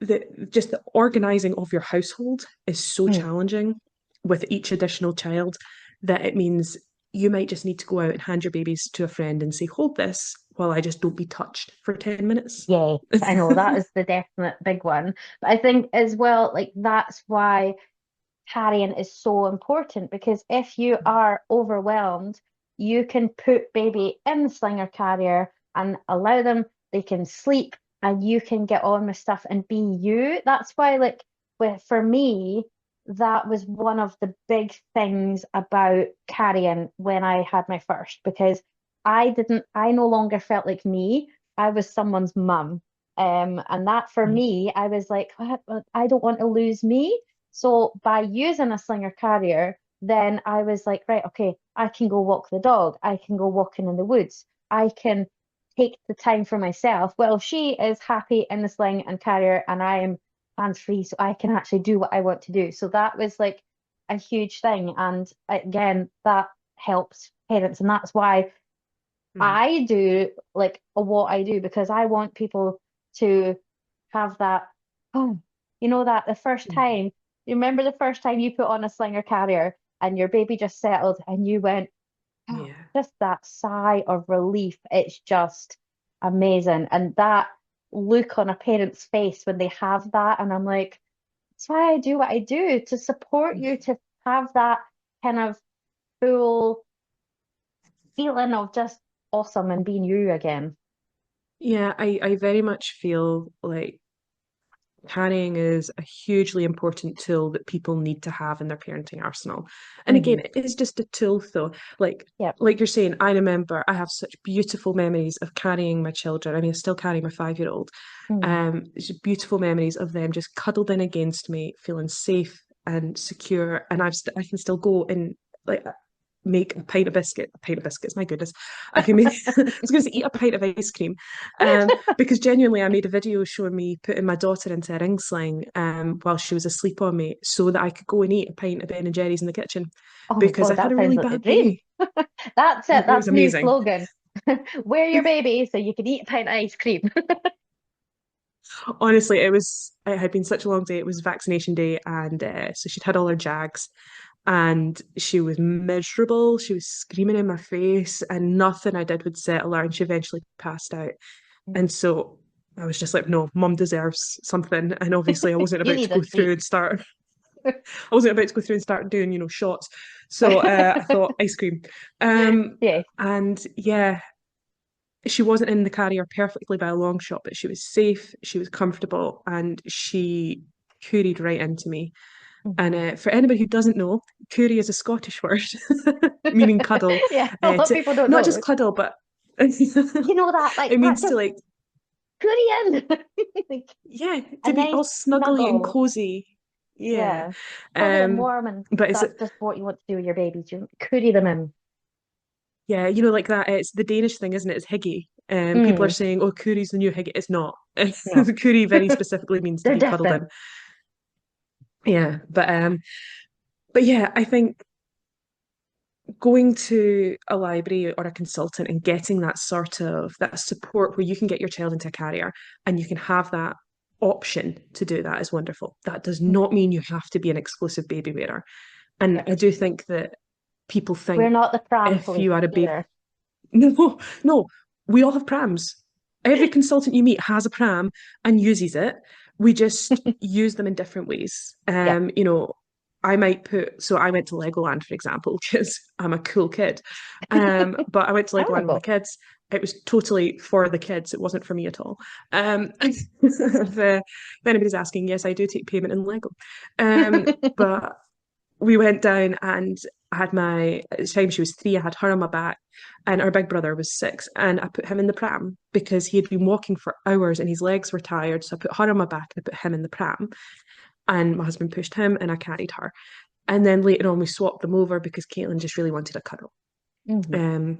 the organizing of your household is so Mm. challenging with each additional child that it means you might just need to go out and hand your babies to a friend and say, hold this while I just don't be touched for 10 minutes. Yes, I know that is the definite big one. But I think as well, like that's why carrying is so important because if you are overwhelmed, you can put baby in the slinger carrier and allow them, they can sleep and you can get on with stuff and be you. That's why, like, for me, that was one of the big things about carrying when I had my first because I no longer felt like me. I was someone's mum. And that for me, I was like, I don't want to lose me. So by using a slinger carrier, then I was like, right, okay, I can go walk the dog. I can go walking in the woods. I can take the time for myself. Well, she is happy in the sling and carrier, and I am hands-free, so I can actually do what I want to do. So that was like a huge thing. And again, that helps parents. And that's why Mm. I do like what I do because I want people to have that, oh, that the first time, you remember the first time you put on a slinger carrier and your baby just settled and you went, oh, Yeah. just that sigh of relief. It's just amazing. And that look on a parent's face when they have that. And I'm like, that's why I do what I do to support you to have that kind of full feeling of just awesome and being you again. Yeah, I very much feel like carrying is a hugely important tool that people need to have in their parenting arsenal. And again, Hmm. it is just a tool though. Yep. Like you're saying, I remember I have such beautiful memories of carrying my children. I mean, I still carry my 5-year-old. Mm. It's just beautiful memories of them just cuddled in against me, feeling safe and secure. And I can still go and like make a pint of biscuits. My goodness, I can make. I was going to eat a pint of ice cream, because genuinely, I made a video showing me putting my daughter into a ring sling, while she was asleep on me, so that I could go and eat a pint of Ben and Jerry's in the kitchen, Oh my because God, I've had that a sounds really like the bad dream. day. That's it. It was That's new amazing. slogan. Wear your baby so you can eat a pint of ice cream. Honestly, it had been such a long day. It was vaccination day, and so she'd had all her jags, and she was miserable. She was screaming in my face, and nothing I did would settle her, and she eventually passed out. And so I was just like, no, mum deserves something. And obviously, I wasn't You about to need a go through treat. and start. I wasn't about to go through and start doing, shots. So I thought ice cream. Um, Yeah. and yeah, she wasn't in the carrier perfectly by a long shot, but she was safe, she was comfortable, and she couried right into me. And Mhm. for anybody who doesn't know, Coorie is a Scottish word meaning cuddle. Yeah, a lot of To people don't not just know. cuddle, but You know that, like it that means to just like, Korean. Like, yeah, a to be nice all snuggly and snuggle. cozy. Yeah. Yeah. Fuzzy and Um, warm, and but it's that's just what you want to do with your babies. You coorie them in. yeah, like that. It's the Danish thing, isn't it? It's higgy. People are Mm, saying, "Oh, Coorie's the new higgy." It's not. no, Coorie very specifically means to they're be cuddled different. in. Yeah, but yeah, I think going to a library or a consultant and getting that sort of that support where you can get your child into a carrier and you can have that option to do that is wonderful. That does Mm, not mean you have to be an exclusive baby wearer. And yeah. I do think that people We're think not the pram if police you are a baby, either. no, no, we all have prams. Every consultant you meet has a pram and uses it. We just use them in different ways. Yeah. I might put, so I went to Legoland, for example, because I'm a cool kid. But I went to I want to Legoland with my go. kids. It was totally for the kids. It wasn't for me at all. If anybody's asking, yes, I do take payment in Lego. But we went down and I had at the time she was 3, I had her on my back, and our big brother was 6, and I put him in the pram because he had been walking for hours and his legs were tired. So I put her on my back and I put him in the pram, and my husband pushed him and I carried her. And then later on, we swapped them over because Caitlin just really wanted a cuddle. Mhm. Um,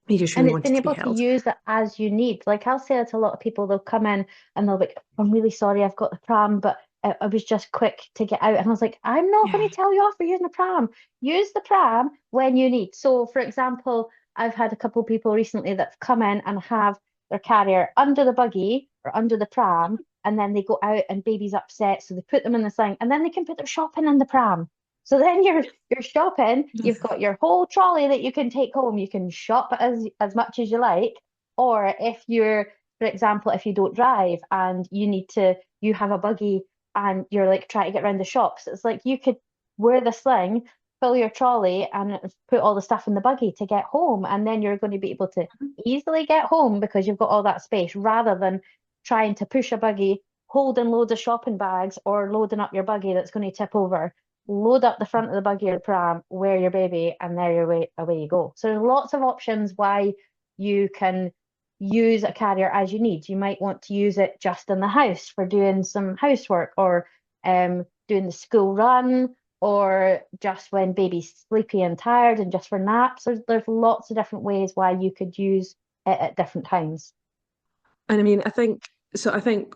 he just And really it's been wanted to be able to held. use it as you need. Like I'll say it to a lot of people, they'll come in and they'll be like, I'm really sorry, I've got the pram, but I was just quick to get out. And I was like, I'm not Yeah. going to tell you off for using a pram. Use the pram when you need. So, for example, I've had a couple of people recently that've come in and have their carrier under the buggy or under the pram, and then they go out and baby's upset, so they put them in the sling, and then they can put their shopping in the pram. So then you're shopping, you've got your whole trolley that you can take home. You can shop as much as you like. Or if you're, for example, if you don't drive and you have a buggy and you're like trying to get around the shops, it's like you could wear the sling, fill your trolley, and put all the stuff in the buggy to get home. And then you're going to be able to easily get home because you've got all that space rather than trying to push a buggy, holding loads of shopping bags or loading up your buggy that's going to tip over. Load up the front of the buggy or pram, wear your baby, and there away you go. So there's lots of options why you can use a carrier as you need. You might want to use it just in the house for doing some housework or doing the school run or just when baby's sleepy and tired and just for naps. There's lots of different ways why you could use it at different times. And I mean, I think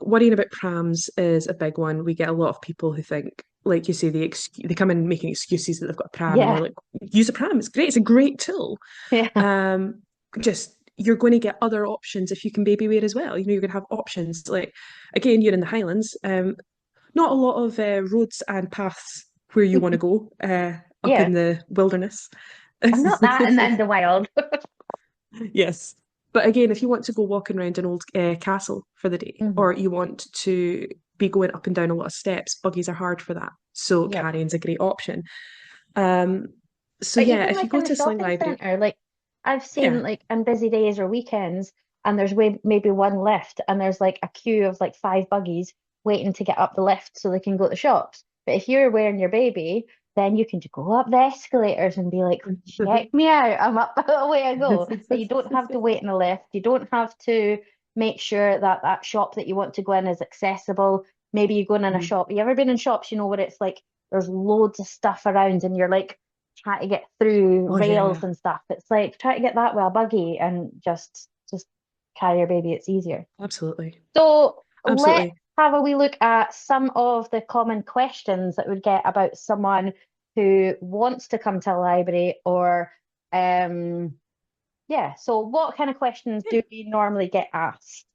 worrying about prams is a big one. We get a lot of people who think, like you say, they come in making excuses that they've got a pram, and you're Yeah, like, use a pram. It's great. It's a great tool. yeah, Um, just you're going to get other options if you can baby wear as well. You're going to have options. Like again, you're in the Highlands. Not a lot of roads and paths where you want to go up yeah. in the wilderness. I'm not that and then the wild. Yes. But again, if you want to go walking around an old castle for the day, Hmm. or you want to be going up and down a lot of steps, buggies are hard for that. So Yep. carrying's a great option. Um, so But yeah, even if you like in go the to Sling shopping Library, centre, like I've seen yeah, like on busy days or weekends, and there's maybe one left, and there's like a queue of like 5 buggies waiting to get up the lift so they can go to the shops. But if you're wearing your baby, then you can just go up the escalators and be like, check me out, I'm up, away I go. And you don't have to wait in a lift. You don't have to make sure that that shop that you want to go in is accessible. Maybe you go in a shop. You ever been in shops, you know, where it's like there's loads of stuff around and you're like trying to get through Oh rails yeah, and stuff. It's like try to get that with a buggy and just carry your baby. It's easier. absolutely. So let's Absolutely. have a wee look at some of the common questions that we get about someone who wants to come to a library or yeah. So what kind of questions do we normally get asked?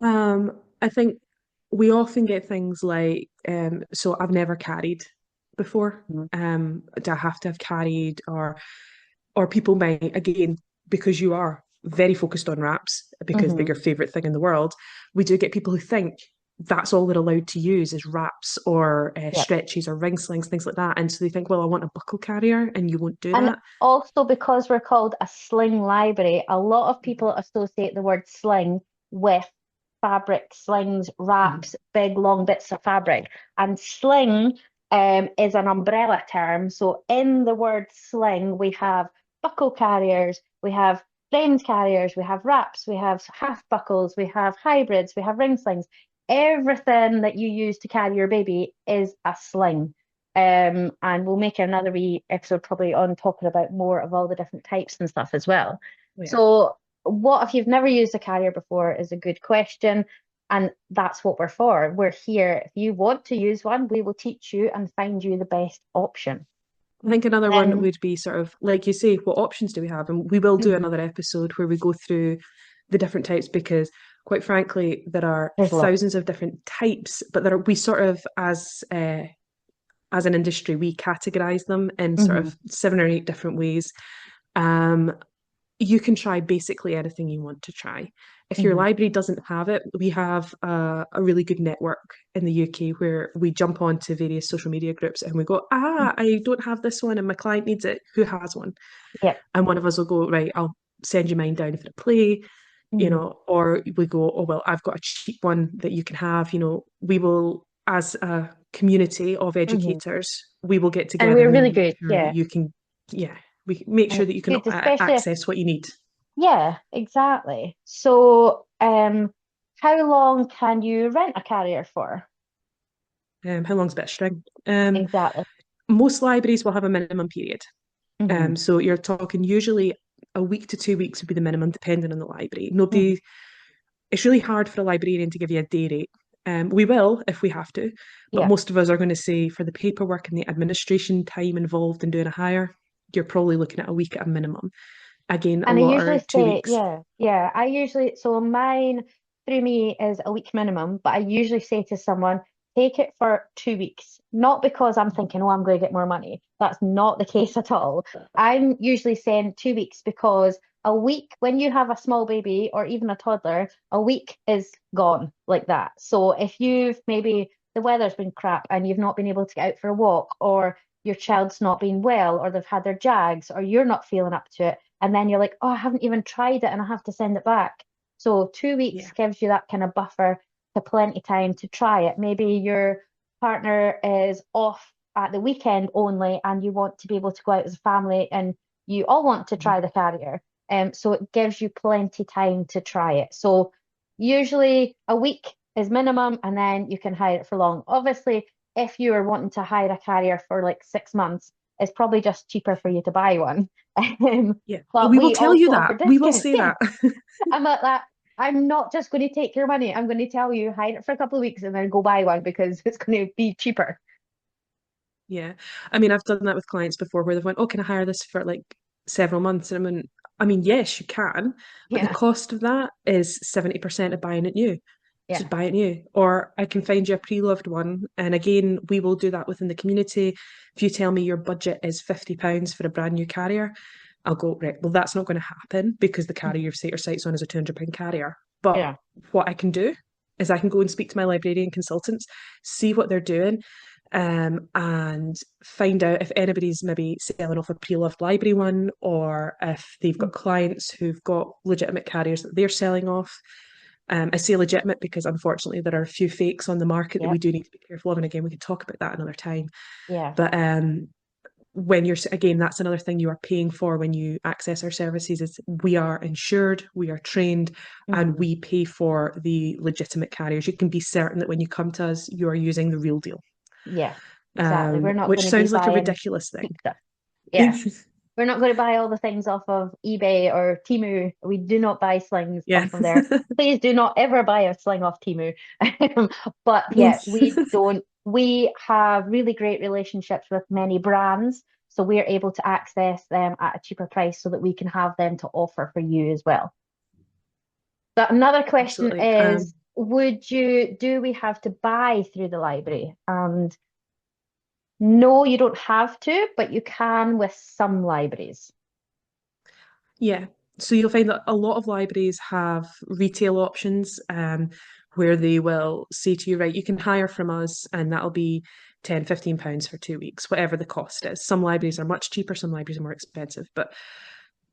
I think we often get things like, so I've never carried before. Mhm. Do I have to have carried, or people might, again, because you are very focused on wraps, because they're Mhm. your favorite thing in the world, we do get people who think that's all they're allowed to use is wraps or Yep. stretches or ring slings, things like that. And so they think, well, I want a buckle carrier, and you won't do And that. also because we're called a sling library, a lot of people associate the word sling with fabric, slings, Mhm. wraps, big long bits of fabric. And sling is an umbrella term. So in the word sling, we have buckle carriers, we have framed carriers, we have wraps, we have half buckles, we have hybrids, we have ring slings. Everything that you use to carry your baby is a sling. And we'll make another wee episode probably on talking about more of all the different types and stuff as well. Oh, yeah. So, what if you've never used a carrier before is a good question. And that's what we're for. We're here. If you want to use one, we will teach you and find you the best option. I think another one Then would be sort of like you say, what options do we have? And we will do mhm, another episode where we go through the different types because, quite frankly, there are there's lots. thousands of different types, but there are, we sort of, as an industry, we categorize them in sort Hmm. of 7 or 8 different ways. Um, you can try basically anything you want to try. If your Hmm. library doesn't have it, we have a really good network in the UK where we jump onto various social media groups and we go, I don't have this one and my client needs it. Who has one? Yep. And one of us will go, right, I'll send you mine down for a play, Hmm. or we go, oh, well, I've got a cheap one that you can have. We will, as a community of Hmm. educators, we will get And together we're and we really make good. sure that Yeah. you can, yeah, we make And sure it's that you can good, especially if, access what you need. yeah, exactly. So, how long can you rent a carrier for? How long's a bit of string? Exactly. Most libraries will have a minimum period. Hmm. So you're talking usually a week to 2 weeks would be the minimum, depending on the library. Hmm. Nobody, it's really hard for a librarian to give you a day rate. We will if we have to, but Yeah. most of us are going to say for the paperwork and the administration time involved in doing a hire, you're probably looking at a week at a minimum. Again, a And I lot usually are two say, weeks. yeah, yeah. I usually, so mine through me is a week minimum, but I usually say to someone, take it for 2 weeks. Not because I'm thinking, oh, I'm going to get more money. That's not the case at all. I'm usually saying 2 weeks because a week, when you have a small baby or even a toddler, a week is gone like that. So if you've maybe the weather's been crap and you've not been able to get out for a walk, or your child's not been well, or they've had their jags, or you're not feeling up to it and then you're like, oh, I haven't even tried it and I have to send it back. So 2 weeks Yeah. gives you that kind of buffer to plenty time to try it. Maybe your partner is off at the weekend only and you want to be able to go out as a family and you all want to try the carrier. So it gives you plenty time to try it. So usually a week is minimum and then you can hire it for long. Obviously, if you are wanting to hire a carrier for like 6 months, it's probably just cheaper for you to buy one. Yeah. But We will we tell you also offer that. We will discounts. say Yeah, that. I'm at that. I'm not just going to take your money. I'm going to tell you hide it for a couple of weeks and then go buy one because it's going to be cheaper. Yeah. I mean, I've done that with clients before where they've went, oh, can I hire this for like several months? And I mean, yes, you can, but the Yeah, cost of that is 70% of buying it new. Just yeah. buy it new. Or I can find you a pre-loved one. And again, we will do that within the community. If you tell me your budget is £50 for a brand new carrier, I'll go, right, well, that's not going to happen because the carrier Mhm. you've set your sights on is a £200 carrier. But Yeah. what I can do is I can go and speak to my librarian consultants, see what they're doing, and find out if anybody's maybe selling off a pre-loved library one or if they've got Mhm. clients who've got legitimate carriers that they're selling off. I say legitimate because unfortunately there are a few fakes on the market that we Yep. do need to be careful of. And again, we could talk about that another time. Yeah. But when you're, again, that's another thing you are paying for when you access our services is we are insured, we are trained, and Hmm. we pay for the legitimate carriers. You can be certain that when you come to us, you are using the real deal. Yeah, exactly. We're not Which going to be sounds like a buying ridiculous cheap thing. stuff. Yeah. We're not going to buy all the things off of eBay or Temu. We do not buy slings Yeah. off of there. Please do not ever buy a sling off Temu. But yeah, we don't. We have really great relationships with many brands, so we're able to access them at a cheaper price so that we can have them to offer for you as well. But another question Absolutely. is, do we have to buy through the library? And no, you don't have to, but you can with some libraries. Yeah. So you'll find that a lot of libraries have retail options where they will say to you, right, you can hire from us and that'll be 10, £15 for 2 weeks, whatever the cost is. Some libraries are much cheaper, some libraries are more expensive. But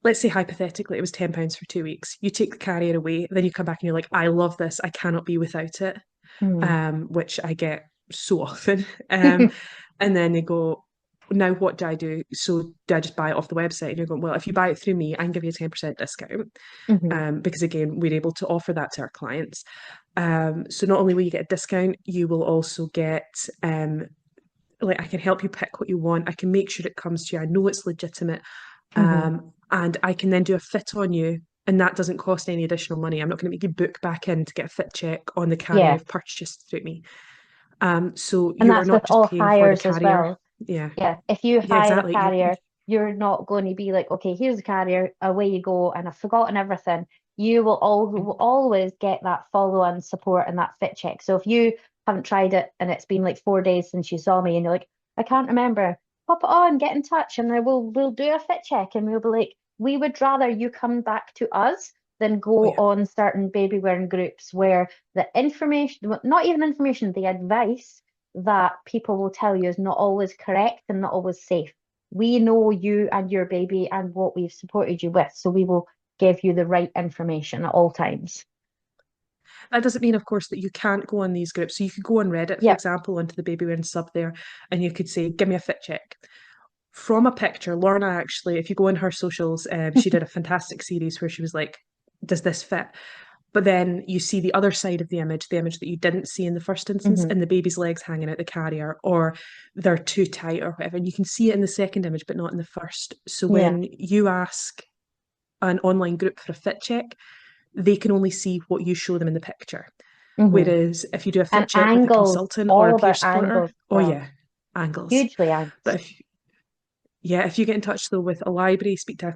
let's say hypothetically it was £10 for 2 weeks. You take the carrier away, then you come back and you're like, I love this, I cannot be without it, Mm. which I get so often. And then they go, now what do I do? So do I just buy it off the website? And you're going, well, if you buy it through me, I can give you a 10% discount. Hmm. Because again, we're able to offer that to our clients. So not only will you get a discount, you will also get like I can help you pick what you want. I can make sure it comes to you. I know it's legitimate. Hmm. And I can then do a fit on you. And that doesn't cost any additional money. I'm not going to make you book back in to get a fit check on the carrier Yeah. you've purchased through me. So And you are that's with not just all paying for the hires as carrier. well. Yeah. Yeah. If you Yeah, hire a exactly. carrier, you're not going to be like, okay, here's a carrier, away you go, and I've forgotten everything. You will always get that follow-on support and that fit check. So if you haven't tried it and it's been like 4 days since you saw me and you're like, I can't remember, pop it on, get in touch, and I will we'll do a fit check and we'll be like, we would rather you come back to us than Oh go yeah. on certain baby wearing groups where the information, not even information, the advice that people will tell you is not always correct and not always safe. We know you and your baby and what we've supported you with, so we will give you the right information at all times. That doesn't mean, of course, that you can't go on these groups. So you could go on Reddit, for Yep. example, onto the baby wearing sub there, and you could say, give me a fit check. From a picture, Laurna actually, if you go on her socials, she did a fantastic series where she was like, does this fit? But then you see the other side of the image that you didn't see in the first instance, Hmm. and the baby's legs hanging out the carrier, or they're too tight or whatever. And you can see it in the second image, but not in the first. So Yeah. when you ask an online group for a fit check, they can only see what you show them in the picture. Hmm. Whereas if you do a And fit check with a angles, consultant or all a peer about supporter, angles as oh well. yeah, angles. Hugely angles. But if you get in touch though with a library, speak to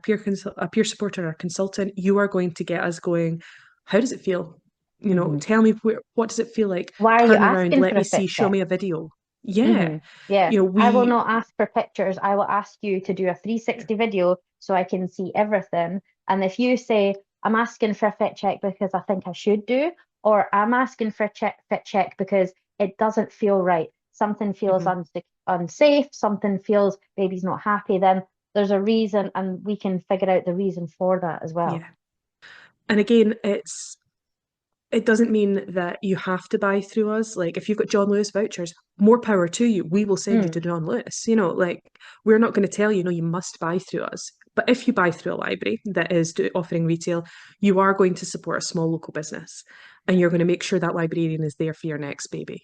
a peer supporter or a consultant, you are going to get us going, how does it feel? Hmm. Tell me what does it feel like? Why are you Turn around, asking let for me a see, fit show check? me a video. Yeah. Hmm. Yeah. I will We not ask for pictures. I will ask you to do a 360 video so I can see everything. And if you say, I'm asking for a fit check because I think I should do, or I'm asking for a fit check because it doesn't feel right, something feels mhm. unsafe, something feels baby's not happy, then there's a reason and we can figure out the reason for that as well. Yeah. And again, it doesn't mean that you have to buy through us. Like if you've got John Lewis vouchers, more power to you. We will send you Mm, to John Lewis. Like we're not going to tell you, no, you must buy through us. But if you buy through a library that is offering retail, you are going to support a small local business and you're going to make sure that librarian is there for your next baby.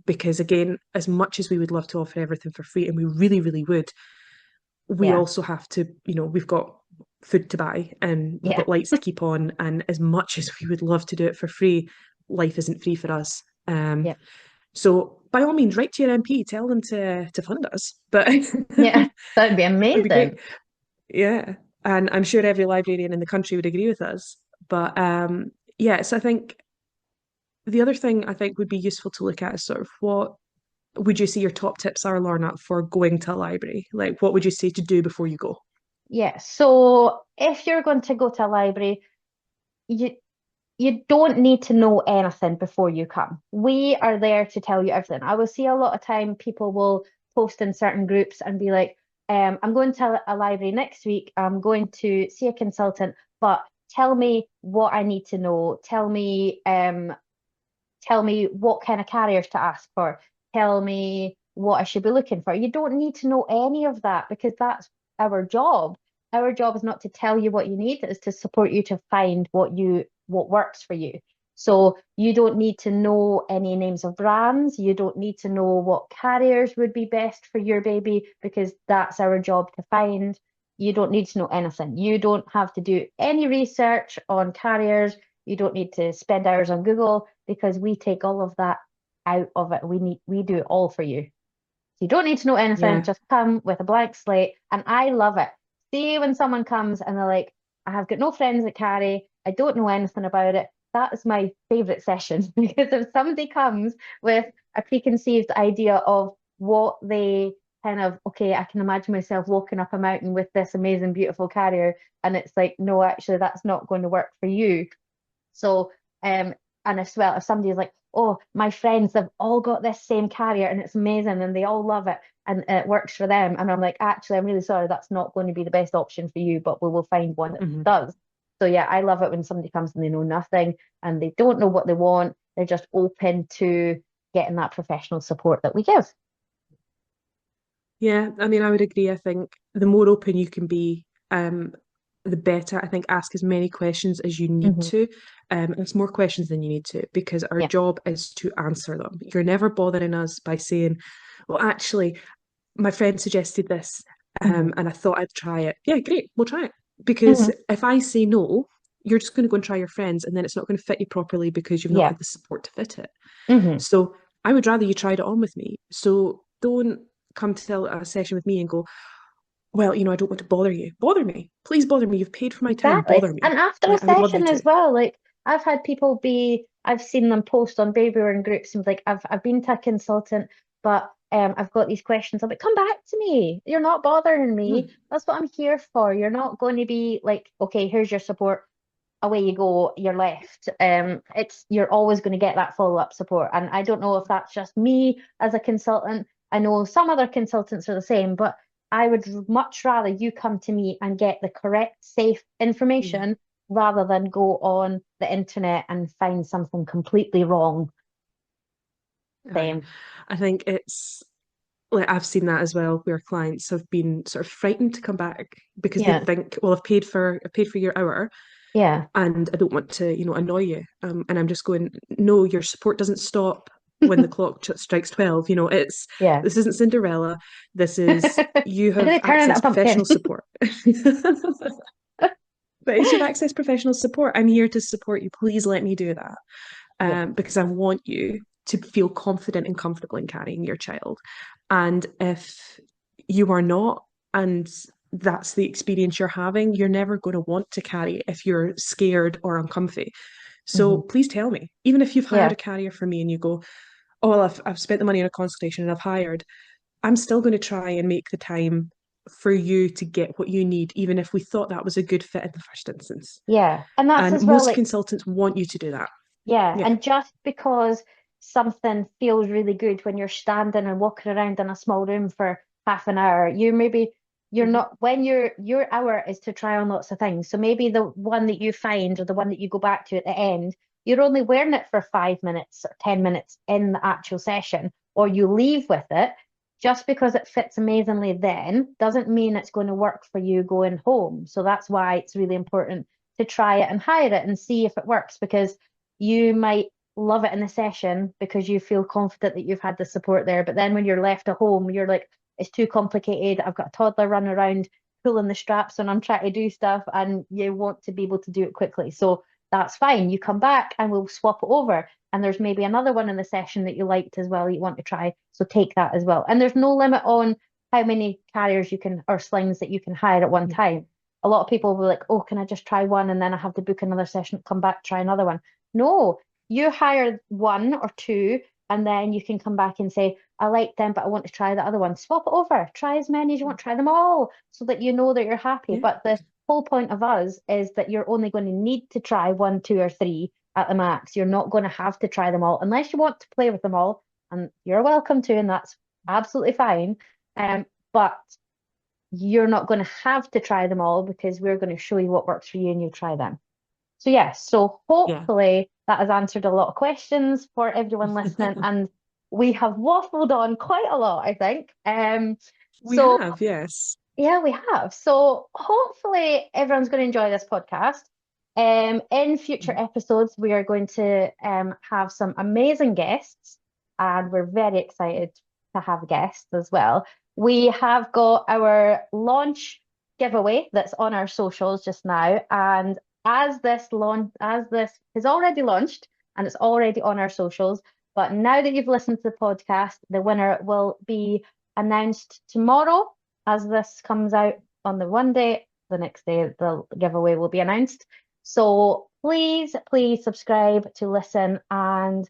Because again, as much as we would love to offer everything for free, and we really, really would, we yeah, also have to, we've got food to buy and we've yeah, got lights to keep on. And as much as we would love to do it for free, life isn't free for us. yeah, So by all means, write to your MP, tell them to fund us. But yeah. That'd be it'd be amazing. great. Yeah. And I'm sure every librarian in the country would agree with us. But yeah, so I think the other thing I think would be useful to look at is sort of what would you say your top tips are, Lorna, for going to a library? Like, what would you say to do before you go? Yeah. So if you're going to go to a library, you you don't need to know anything before you come. We are there to tell you everything. I will see a lot of time people will post in certain groups and be like, I'm going to a library next week. I'm going to see a consultant, but tell me what I need to know. Tell me what kind of carriers to ask for. Tell me what I should be looking for. You don't need to know any of that because that's our job. Our job is not to tell you what you need, it's to support you to find what works for you. So you don't need to know any names of brands. You don't need to know what carriers would be best for your baby because that's our job to find. You don't need to know anything. You don't have to do any research on carriers. You don't need to spend hours on Google because we take all of that out of it. We do it all for you. So you don't need to know anything, Yeah. just come with a blank slate. And I love it. See when someone comes and they're like, I have got no friends that carry, I don't know anything about it. That is my favorite session because if somebody comes with a preconceived idea of what they kind of, okay, I can imagine myself walking up a mountain with this amazing, beautiful carrier, and it's like, no, actually, that's not going to work for you. So, and as well, if somebody's like, oh, my friends have all got this same carrier and it's amazing and they all love it and it works for them. And I'm like, actually, I'm really sorry, that's not going to be the best option for you, but we will find one that Mhm. does. So yeah, I love it when somebody comes and they know nothing and they don't know what they want. They're just open to getting that professional support that we give. Yeah, I mean, I would agree. I think the more open you can be, the better. I think ask as many questions as you need Hmm. to. Ask more questions than you need to, because our Yeah. job is to answer them. You're never bothering us by saying, well, actually, my friend suggested this, Hmm. and I thought I'd try it. Yeah, great, we'll try it. Because Hmm. if I say no, you're just going to go and try your friends, and then it's not going to fit you properly because you've not Yeah. had the support to fit it. Hmm. So I would rather you tried it on with me. So don't come to a session with me and go, well, I don't want to bother you. Bother me. Please bother me. You've paid for my time. Exactly. Bother And me. after a I would love you session as to. well, like I've seen them post on Babywearing groups and like I've been to a consultant, but I've got these questions. I'm like, come back to me. You're not bothering me. Mm, That's what I'm here for. You're not going to be like, okay, here's your support. Away you go, you're left. You're always going to get that follow-up support. And I don't know if that's just me as a consultant. I know some other consultants are the same, but I would much rather you come to me and get the correct, safe yeah. information rather than go on the internet and find something completely wrong. Aye. Same. I think it's like I've seen that as well, where clients have been sort of frightened to come back because they Yeah. think, well, I've paid for your hour, Yeah. and I don't want to, annoy you. And I'm just going, no, your support doesn't stop when the clock strikes 12. Yeah. This isn't Cinderella. This is, you I have didn't turn it accessed a pumpkin. professional support. But if you've accessed professional support, I'm here to support you. Please let me do that. Yeah. Because I want you to feel confident and comfortable in carrying your child. And if you are not, and that's the experience you're having, you're never going to want to carry if you're scared or uncomfy. So Hmm. please tell me, even if you've hired Yeah. a carrier for me and you go, oh, well, I've spent the money on a consultation and I've hired, I'm still going to try and make the time for you to get what you need, even if we thought that was a good fit in the first instance. Yeah. And that's And as well, most like, consultants want you to do that. yeah, Yeah. and just because something feels really good when you're standing and walking around in a small room for half an hour, you're Mhm. not when your hour is to try on lots of things. So maybe the one that you find or the one that you go back to at the end, you're only wearing it for 5 minutes or 10 minutes in the actual session, or you leave with it. Just because it fits amazingly then doesn't mean it's going to work for you going home. So that's why it's really important to try it and hire it and see if it works because you might love it in the session because you feel confident that you've had the support there. But then when you're left at home, you're like, it's too complicated. I've got a toddler running around pulling the straps and I'm trying to do stuff, and you want to be able to do it quickly. So that's fine. You come back and we'll swap it over. And there's maybe another one in the session that you liked as well, you want to try. So take that as well. And there's no limit on how many carriers you can or slings that you can hire at one Yeah. time. A lot of people will be like, oh, can I just try one and then I have to book another session, come back, try another one. No, you hire one or two, and then you can come back and say, I like them, but I want to try the other one. Swap it over. Try as many as you want. Try them all so that you know that you're happy. Yeah. But the whole point of us is that you're only going to need to try one, two, or three at the max. You're not going to have to try them all unless you want to play with them all, and you're welcome to, and that's absolutely fine. But you're not going to have to try them all because we're going to show you what works for you and you try them. So yeah, so Yeah, hopefully that has answered a lot of questions for everyone listening, and we have waffled on quite a lot, I think. we So have, yes. yeah, we have. So hopefully everyone's going to enjoy this podcast. In future episodes, we are going to have some amazing guests, and we're very excited to have guests as well. We have got our launch giveaway that's on our socials just now, and as this is already launched and it's already on our socials, but now that you've listened to the podcast, the winner will be announced tomorrow as this comes out on the one day, the next day the giveaway will be announced. So please subscribe to listen, and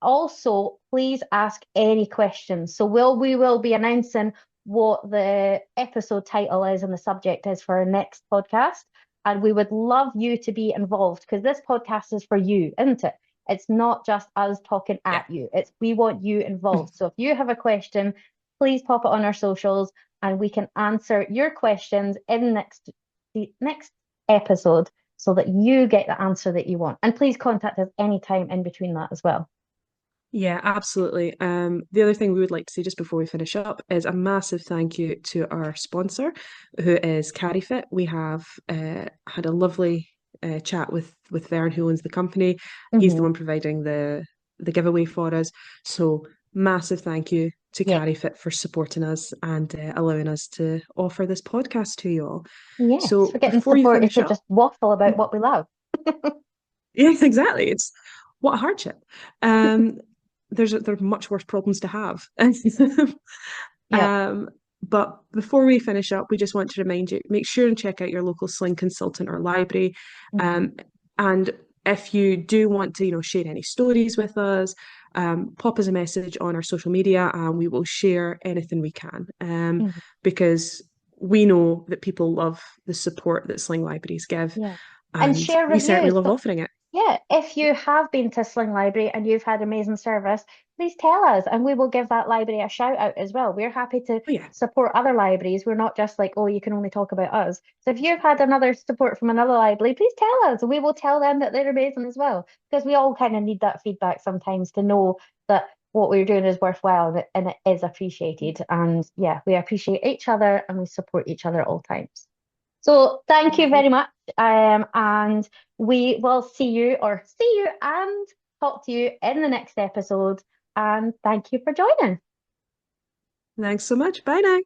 also please ask any questions. So we will be announcing what the episode title is and the subject is for our next podcast. And we would love you to be involved because this podcast is for you, isn't it? It's not just us talking Yeah. at you. It's we want you involved. So if you have a question, please pop it on our socials and we can answer your questions in the next episode so that you get the answer that you want. And please contact us anytime in between that as well. Yeah, absolutely. The other thing we would like to say just before we finish up is a massive thank you to our sponsor, who is CarryFit. We have had a lovely chat with Vern, who owns the company. He's the Hmm. one providing the giveaway for us. So massive thank you to Yeah. CarryFit for supporting us and allowing us to offer this podcast to you all. Yes, So we're getting before you supported finish to up, just waffle about what we love. yes, exactly. It's what a hardship. Um, there are much worse problems to have. Yep. Um, but before we finish up, we just want to remind you, make sure and check out your local Sling consultant or library. Hmm. Um, and if you do want to, share any stories with us, pop us a message on our social media and we will share anything we can. Hmm. Because we know that people love the support that Sling libraries give, Yeah. And and share we certainly reviews. love offering it. Yeah, if you have been to Sling Library and you've had amazing service, please tell us and we will give that library a shout out as well. We're happy to Oh yeah. support other libraries. We're not just like, oh, you can only talk about us. So if you've had another support from another library, please tell us. We will tell them that they're amazing as well. Because we all kind of need that feedback sometimes to know that what we're doing is worthwhile and it is appreciated. And yeah, we appreciate each other and we support each other at all times. So thank you Yeah. very much. And we will see you and talk to you in the next episode. And thank you for joining. Thanks so much. Bye now.